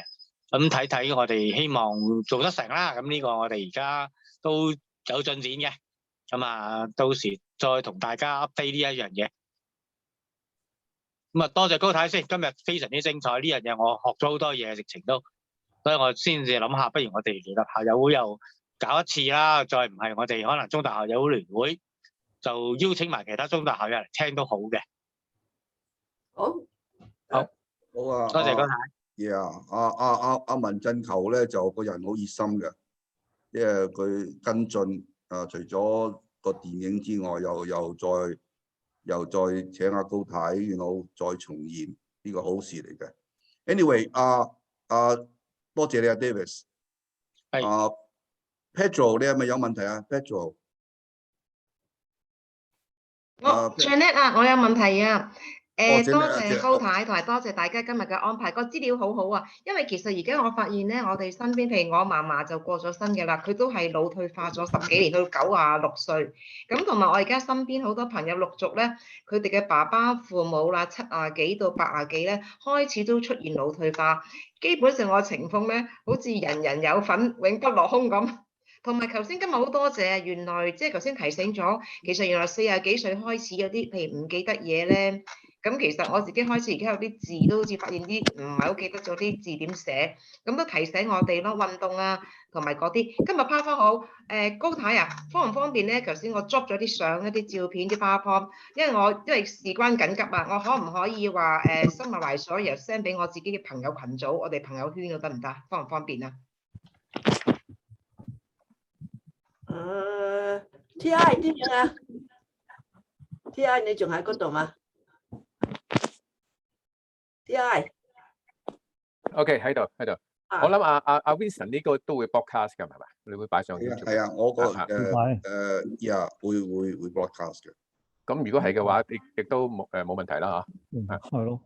咁睇睇我哋希望做得成啦，咁呢個我哋而家都有進展嘅。咁啊，到時再同大家 update 呢一樣嘢。咁啊，多謝高太先，今日非常之精彩，呢樣嘢我學咗好多嘢，直情都，所以我先至諗下，不如我哋聯合校友會又搞一次啦。再唔係我哋可能中大校友會聯會就邀請埋其他中大校友嚟聽都好嘅。好啊，多謝高太。阿文振球咧就個人好熱心嘅，因為佢跟進除咗個電影之外，又再請阿高太，然後再重現呢個好事嚟嘅。Anyway，多謝你啊 ，Davis。Pedro， 你係咪有問題啊 ？Pedro， Janet 啊，我有問題啊。多謝高謝太同埋多謝大家今日嘅安排，個資料好好啊。因為其實而家我發現咧，我哋身邊譬如我嫲嫲就過咗身嘅啦，佢都係腦退化咗10幾年，到96歲。咁同埋我而家身邊好多朋友陸續咧，佢哋嘅爸爸父母啦70幾到80幾咧，開始都出現腦退化。基本上我情況咧，好似人人有份，永不落空咁。同埋頭先今日好多謝，原來即係頭先提醒咗，其實原來40幾歲開始有啲譬如唔記得嘢咧。咁其實我自己開始而家有啲字都好似發現啲唔係好記得咗啲字點寫，咁都提醒我哋咯，運動啊同埋嗰啲。今日 PowerPoint 好，高太啊，方唔方便咧？頭先我 drop 咗啲相、一啲照片、啲 PowerPoint，因為事關緊急啊，我可唔可以話summarize所有 send 俾我自己嘅朋友群組，我哋朋友圈得唔得？方唔方便啊？TI 點樣啊 ？TI 你仲喺嗰度嗎？TI，OK 喺度。我諗阿 Winston 呢個都會 broadcast 㗎，係咪？你會擺上去？係啊，我個會 broadcast 嘅。咁如果係嘅話，亦都冇問題啦嚇。係咯。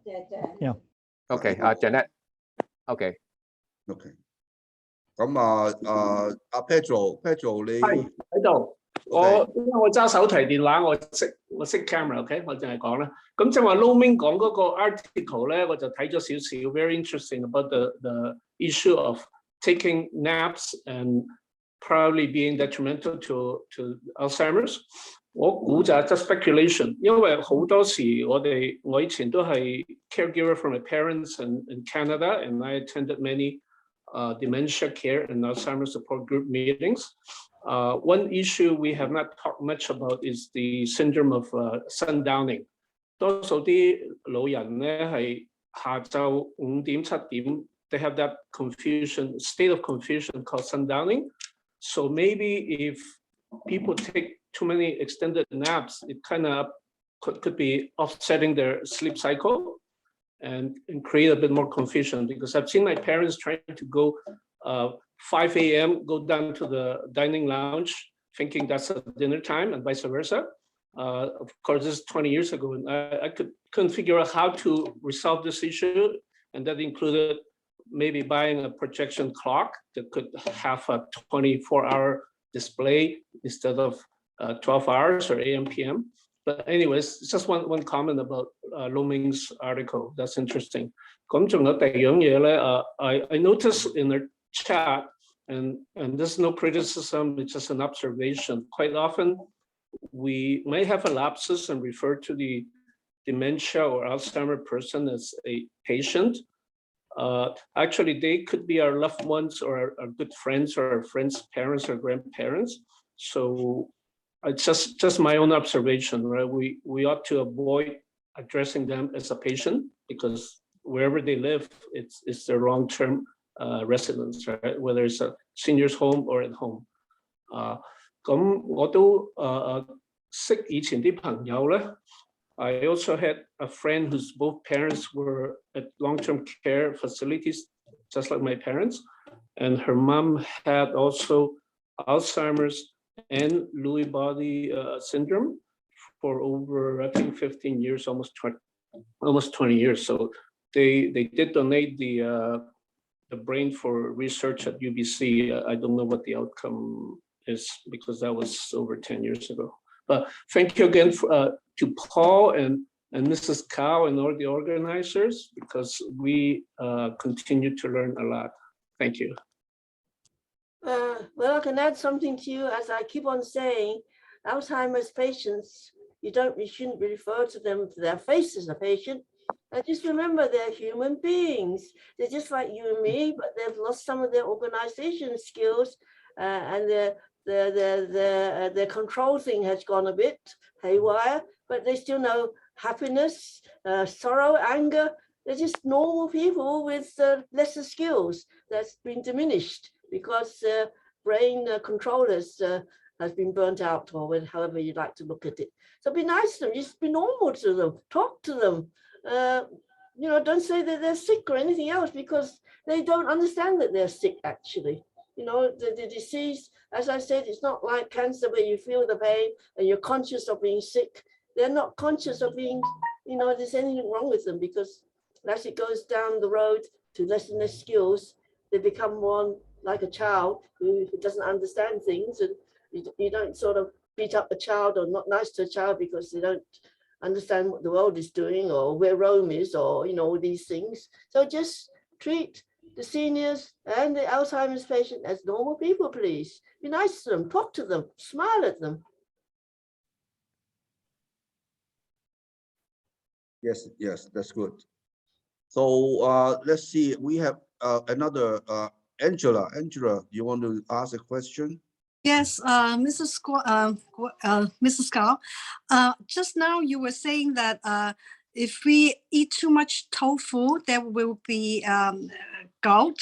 OK， 阿 Janet，OK。咁阿 Pedro 你喺度。因為我揸手提電話，我識 camera，OK， 我淨係講啦。咁即係話 Looming 講嗰個 article 咧，我就睇咗少少 ，very interesting about the issue of taking naps and probably being detrimental to Alzheimer's。我估就係 just speculation， 因為好多時我以前都係 caregiver for my parents in Canada and I attended many dementia care and Alzheimer's support group meetings. One issue we have not talked much about is the syndrome of sundowning. 多數啲老人咧係下晝5點7點 they have that state of confusion called sundowning. So maybe if people take too many extended naps, it kind of could be offsetting their sleep cycle and create a bit more confusion, because I've seen my parents trying to go 5 a.m. go down to the dining lounge thinking that's a dinner time and vice versa. Of course, this is 20 years ago, and I couldn't figure out how to resolve this issue, and that included maybe buying a projection clock that could have a 24-hour display instead of 12 hours or AM, PM. But anyways, just one comment about Lo Ming's article. That's interesting. 咁仲有第二樣嘢咧，I noticed in the chat, and there's no criticism, it's just an observation. Quite often, we may have a lapsus and refer to the dementia or Alzheimer person as a patient. Actually, they could be our loved ones or our good friends or our friends' parents or grandparents. So it's just my own observation, right? We ought to avoid addressing them as a patient because wherever they live, it's their long-term residence, right? Whether it's a senior's home or at home. 咁我都識以前啲朋友咧。I also had a friend whose both parents were at long-term care facilities, just like my parents, and her mom had also Alzheimer's and Lewy body syndrome for over, I think, 15 years, almost 20 years. So they did donate the brain for research at UBC. I don't know what the outcome is because that was over 10 years ago. But thank you again to Paul and Mrs. Kao and all the organizers because we continue to learn a lot. Thank you. Well, I can add something to you. As I keep on saying, Alzheimer's patients, you shouldn't refer to them to their face as a patient. Just remember they're human beings. They're just like you and me, but they've lost some of their organization skills and their control thing has gone a bit haywire, but they still know happiness, sorrow, anger. They're just normal people with lesser skills that's been diminished because brain controllers has been burnt out, or however you like to look at it. So be nice to them, just be normal to them, talk to them. Don't say that they're sick or anything else because they don't understand that they're sick actually. The disease, as I said, it's not like cancer where you feel the pain and you're conscious of being sick. They're not conscious of being, there's anything wrong with them because as it goes down the road to less and less skills, they become one like a child who doesn't understand things, and you don't sort of beat up a child or not nice to a child because they don't understand what the world is doing or where Rome is or, all these things. So just treat the seniors and the Alzheimer's patient as normal people, please. Be nice to them, talk to them, smile at them. Yes, that's good. So let's see, we have another Angela. Angela, you want to ask a question? Yes, Mrs. Kao, just now you were saying that if we eat too much tofu, there will be gout.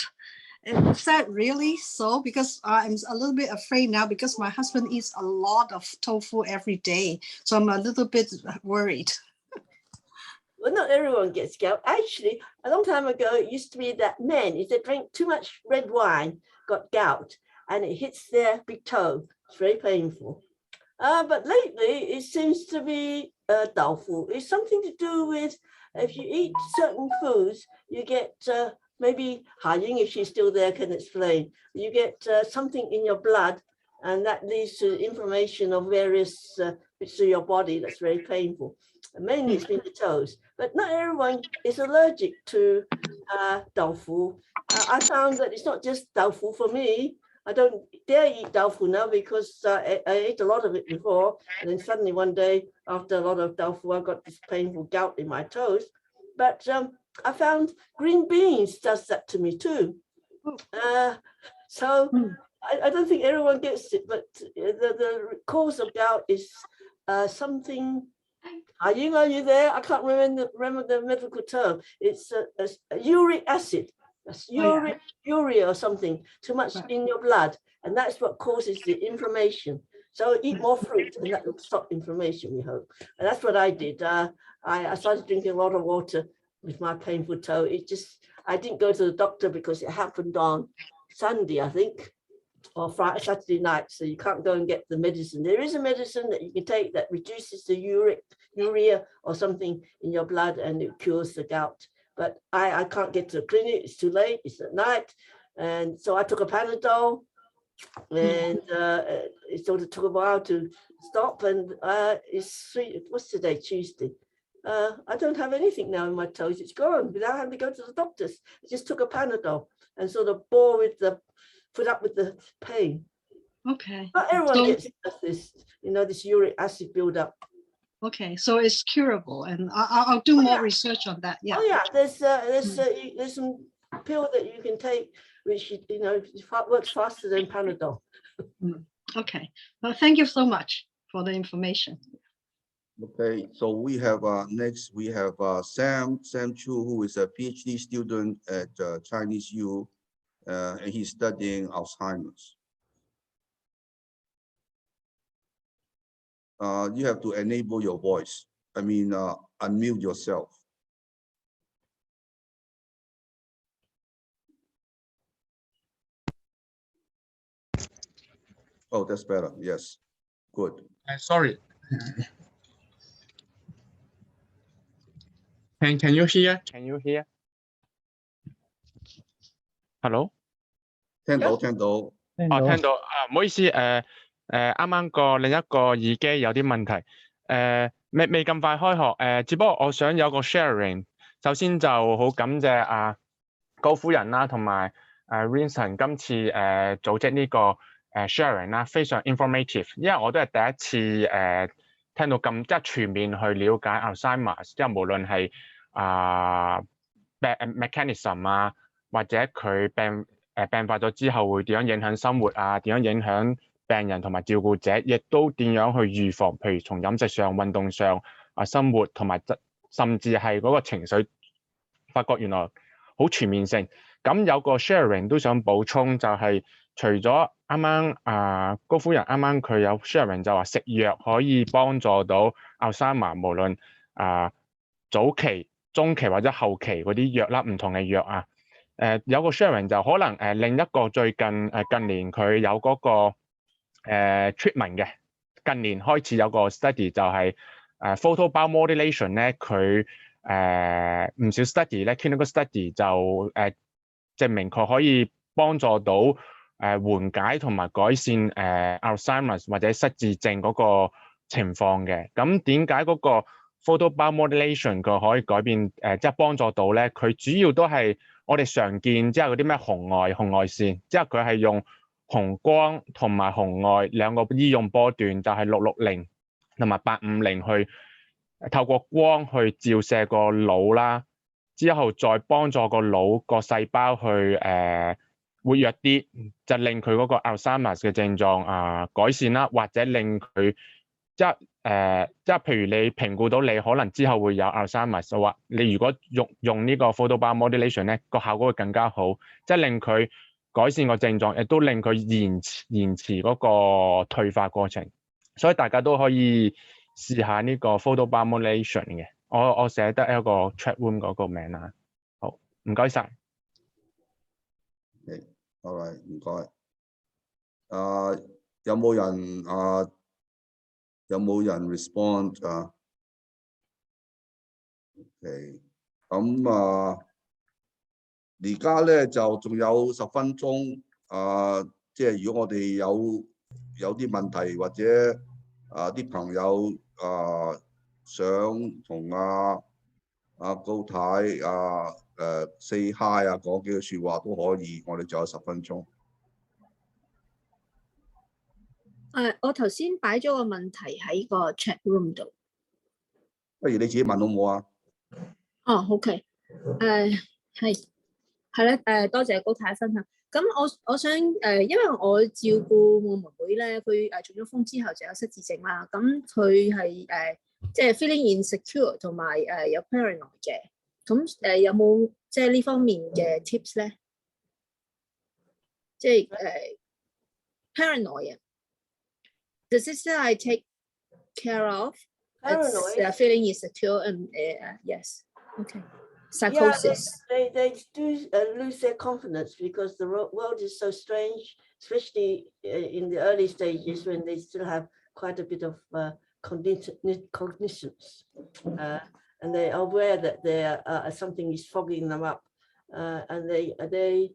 Is that really so? Because I'm a little bit afraid now because my husband eats a lot of tofu every day. So I'm a little bit worried. Well, not everyone gets gout. Actually, a long time ago, it used to be that men, if they drank too much red wine, got gout, and it hits their big toe. It's very painful. But lately, it seems to be doubtful. It's something to do with if you eat certain foods, you get maybe Haiying, if she's still there, can explain. You get something in your blood, and that leads to inflammation of various bits of your body that's very painful. And mainly it's been the toes, but not everyone is allergic to tofu. I found that it's not just tofu for me. I don't dare eat tofu now because I ate a lot of it before, and then suddenly one day after a lot of tofu, I got this painful gout in my toes. But I found green beans does that to me too. So I don't think everyone gets it, but the cause of gout is something. Are you there? I can't remember the medical term. It's a uric acid. That's urea or something, too much in your blood. And that's what causes the inflammation. So eat more fruit and that will stop inflammation, we hope. And that's what I did. I started drinking a lot of water with my painful toe. I didn't go to the doctor because it happened on Sunday, I think. or Friday, Saturday night, so you can't go and get the medicine. There is a medicine that you can take that reduces the urea or something in your blood, and it cures the gout. But I can't get to the clinic. It's too late. It's at night, and so I took a Panadol, and it sort of took a while to stop. And what's today? Tuesday. I don't have anything now in my toes. It's gone without having to go to the doctors. I just took a Panadol and sort of put up with the pain. Okay. Not everyone gets this, this uric acid buildup. Okay, so it's curable, and I'll do more research on that. Yeah. Oh yeah, there's some pill that you can take, which works faster than Panadol. Okay. Well, thank you so much for the information. Okay, so we have next we have Sam Chu, who is a PhD student at Chinese U, and he's studying Alzheimer's. You have to enable your voice. I mean, unmute yourself. Oh, that's better. Yes, good. Sorry. Can you hear? Can you hear? Hello？ 聽到。聽到啊，唔好意思，啱啱個另一個耳機有啲問題，未咁快開學，只不過我想有個 sharing。首先就好感謝高夫人啦，同埋Winston 今次組織呢個sharing 啦，非常 informative。因為我都係第一次聽到咁即係全面去了解 Alzheimer's， 即係無論係mechanism 啊，或者佢病發咗之後會點樣影響生活啊，點樣影響病人同埋照顧者，亦都點樣去預防，譬如從飲食上、運動上生活同埋甚至係嗰個情緒，發覺原來好全面性。咁有個 sharing 都想補充，就係除咗啱啱高夫人啱啱佢有 sharing 就話食藥可以幫助到 Alzheimer， 無論早期、中期或者後期嗰啲藥啦，唔同嘅藥啊。有個 sharing 就可能另一個最近年佢有嗰個treatment 嘅，近年開始有個 study 就係photo biomodulation 咧，佢唔少 study 咧 clinical study 就證明佢可以幫助到緩解同埋改善Alzheimer's 或者失智症嗰個情況嘅。咁點解嗰個 photo biomodulation 佢可以改變即係幫助到咧？佢主要都係我哋常見即係嗰啲咩紅外線，即係佢係用紅光同埋紅外兩個醫用波段，就係660同埋850去透過光去照射個腦啦，之後再幫助個腦個細胞去活躍啲，就令佢嗰個 Alzheimer's 嘅症狀改善啦，或者令佢即係譬如你評估到你可能之後會有 Alzheimer's， 或你如果用呢個 photo biomodulation 咧，個效果會更加好，即係令佢改善個症狀，亦都令佢延遲嗰個退化過程。所以大家都可以試下呢個 photo biomodulation 嘅。我寫得一個 chat room 嗰個名啦。好，唔該晒。好啦，唔該。有冇人 respond 啊 ？OK， 咁而家咧就仲有10分鐘。即係如果我哋有啲問題或者啲朋友想同高太say hi 講幾句説話都可以。我哋仲有10分鐘。我頭先擺咗個問題喺個 chat room 度。不如你自己問好唔好啊？哦 ，OK， 係咧，多謝高太分享。咁我想因為我照顧我妹妹咧，佢中咗風之後就有失智症啦。咁佢係即係 feeling insecure 同埋有 paranoid 嘅。咁有冇即係呢方面嘅 tips 咧？即係paranoid。Does this I take care of? Paranoid. Feeling insecure and yes. Okay. psychosis. Yeah, they do lose their confidence because the world is so strange, especially in the early stages when they still have quite a bit of cognitions, and they are aware that there something is fogging them up, and they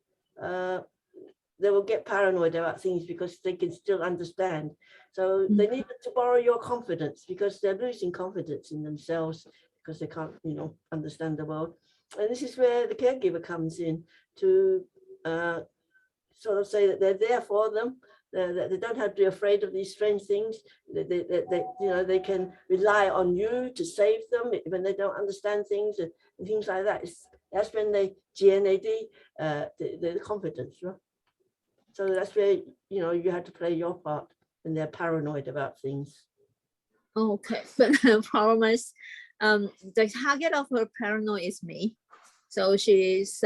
will get paranoid about things because they can still understand. So they need to borrow your confidence because they're losing confidence in themselves because they can't, understand the world. And this is where the caregiver comes in to sort of say that they're there for them, that they don't have to be afraid of these strange things. They can rely on you to save them when they don't understand things and things like that. That's when they GNAD the confidence, right? So that's where you have to play your part when they're paranoid about things. Okay, but the problem is, the target of her paranoia is me. So she's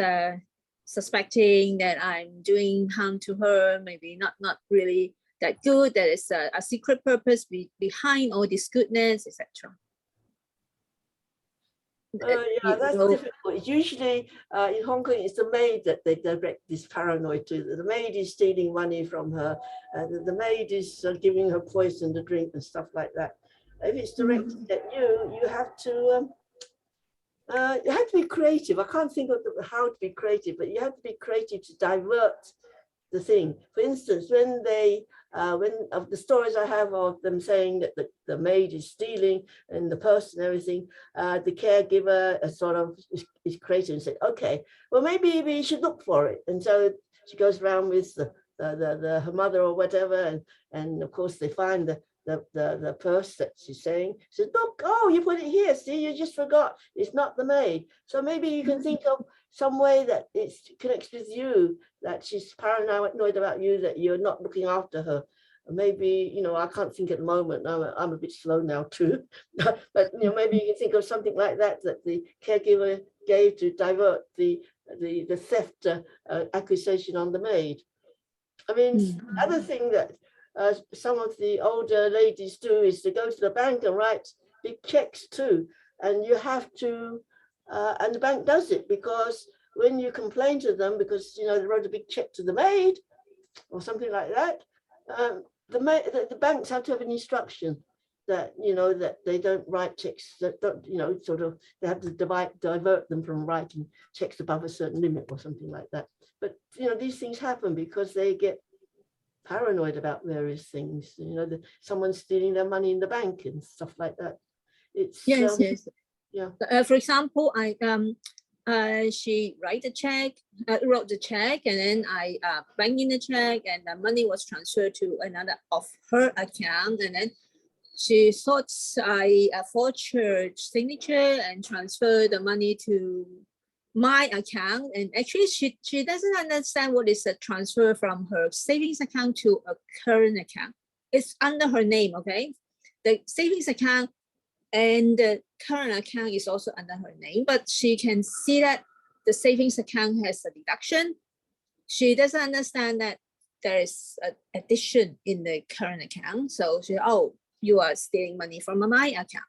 suspecting that I'm doing harm to her, maybe not really that good, that is a secret purpose behind all this goodness, etc. Yeah, that's difficult. It's usually in Hong Kong, it's the maid that they direct this paranoid to. The maid is stealing money from her, and the maid is giving her poison to drink and stuff like that. If it's directed at you, you have to be creative. I can't think of how to be creative, but you have to be creative to divert the thing. For instance, when of the stories I have of them saying that the maid is stealing and the purse and everything, the caregiver sort of is creative and said, okay, well, maybe we should look for it. And so she goes around with her mother or whatever, and of course they find the purse that she's saying. She said, look, oh, you put it here. See, you just forgot. It's not the maid. So maybe you can think of some way that it connects with you, that she's paranoid about you, that you're not looking after her. Maybe, I can't think at the moment. I'm a bit slow now too. But, maybe you can think of something like that the caregiver gave to divert the theft accusation on the maid. I mean, the other thing that some of the older ladies do is to go to the bank and write big checks too. And you have to, and the bank does it because when you complain to them because, they wrote a big check to the maid or something like that, the banks have to have an instruction that, that they don't write checks, that don't, sort of, they have to divert them from writing checks above a certain limit or something like that. But, these things happen because they get paranoid about various things, someone's stealing their money in the bank and stuff like that. It's yes. Yeah. For example, she wrote the check, and then I bank in the check, and the money was transferred to another of her account, and then she thought I forged her signature and transferred the money to my account, and actually she doesn't understand what is a transfer from her savings account to a current account. It's under her name, okay? The savings account and the current account is also under her name, but she can see that the savings account has a deduction. She doesn't understand that there is an addition in the current account. So she, oh, you are stealing money from my account.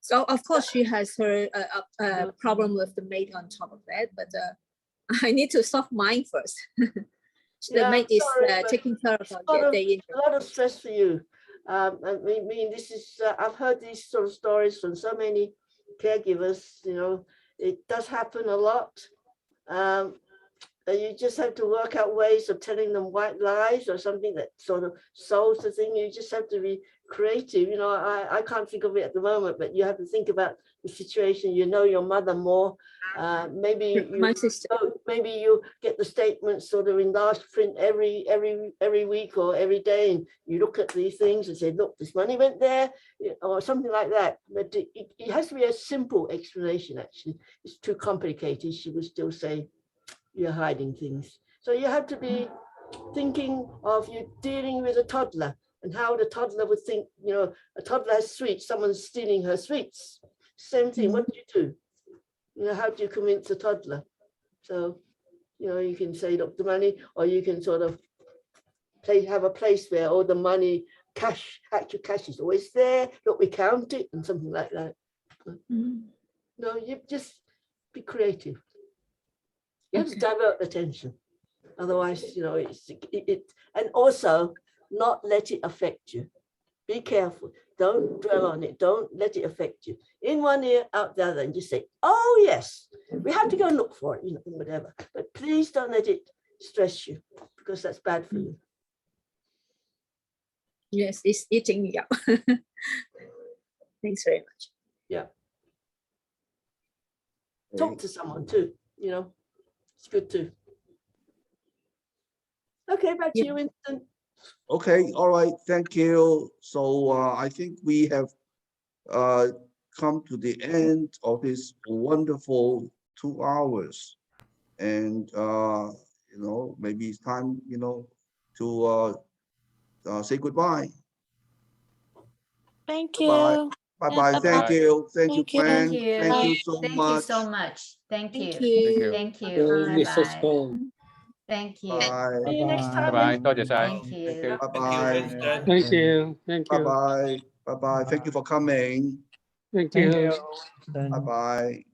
So of course she has her problem with the maid on top of that, but I need to solve mine first. The maid is taking care of her day in. A lot of stress for you. I mean, this is I've heard these sort of stories from so many caregivers. It does happen a lot. You just have to work out ways of telling them white lies or something that sort of solves the thing. You just have to be creative. I can't think of it at the moment, but you have to think about the situation. Your mother more. Maybe my sister. Maybe you get the statements sort of in large print every week or every day, and you look at these things and say, look, this money went there, or something like that. But it has to be a simple explanation. Actually, it's too complicated. She would still say, you're hiding things. So you have to be thinking of you dealing with a toddler and how the toddler would think, a toddler has sweets, someone's stealing her sweets. Same thing, what do? How do you convince a toddler? So, you can say, look, the money, or you can sort of have a place where all the money, actual cash is always there. Look, we count it and something like that. No, you just be creative. You have to divert attention. Otherwise, you know, and also not let it affect you. Be careful. Don't dwell on it. Don't let it affect you. In one ear, out the other, and just say, oh, yes, we have to go and look for it, you know, whatever. But please don't let it stress you, because that's bad for you. Yes, it's eating me up. Thanks very much. Yeah. Talk to someone too, you know, it's good too. Okay, back to you, Winston. Okay, all right, thank you. So I think we have come to the end of this wonderful 2 hours. And, you know, maybe it's time, you know, to say goodbye. Thank Bye-bye. you. Bye-bye. Thank you. Thank you, Gwen. Thank you. Thank you so Thank much. you so much. Thank you. Thank you. Thank you. Bye-bye. Thank you. Bye. See you next time. Bye-bye. 多謝晒. Thank you. Bye-bye. Thank you. Thank you. Bye-bye. Bye-bye. Thank you for coming. Thank Thank you. you. Bye-bye.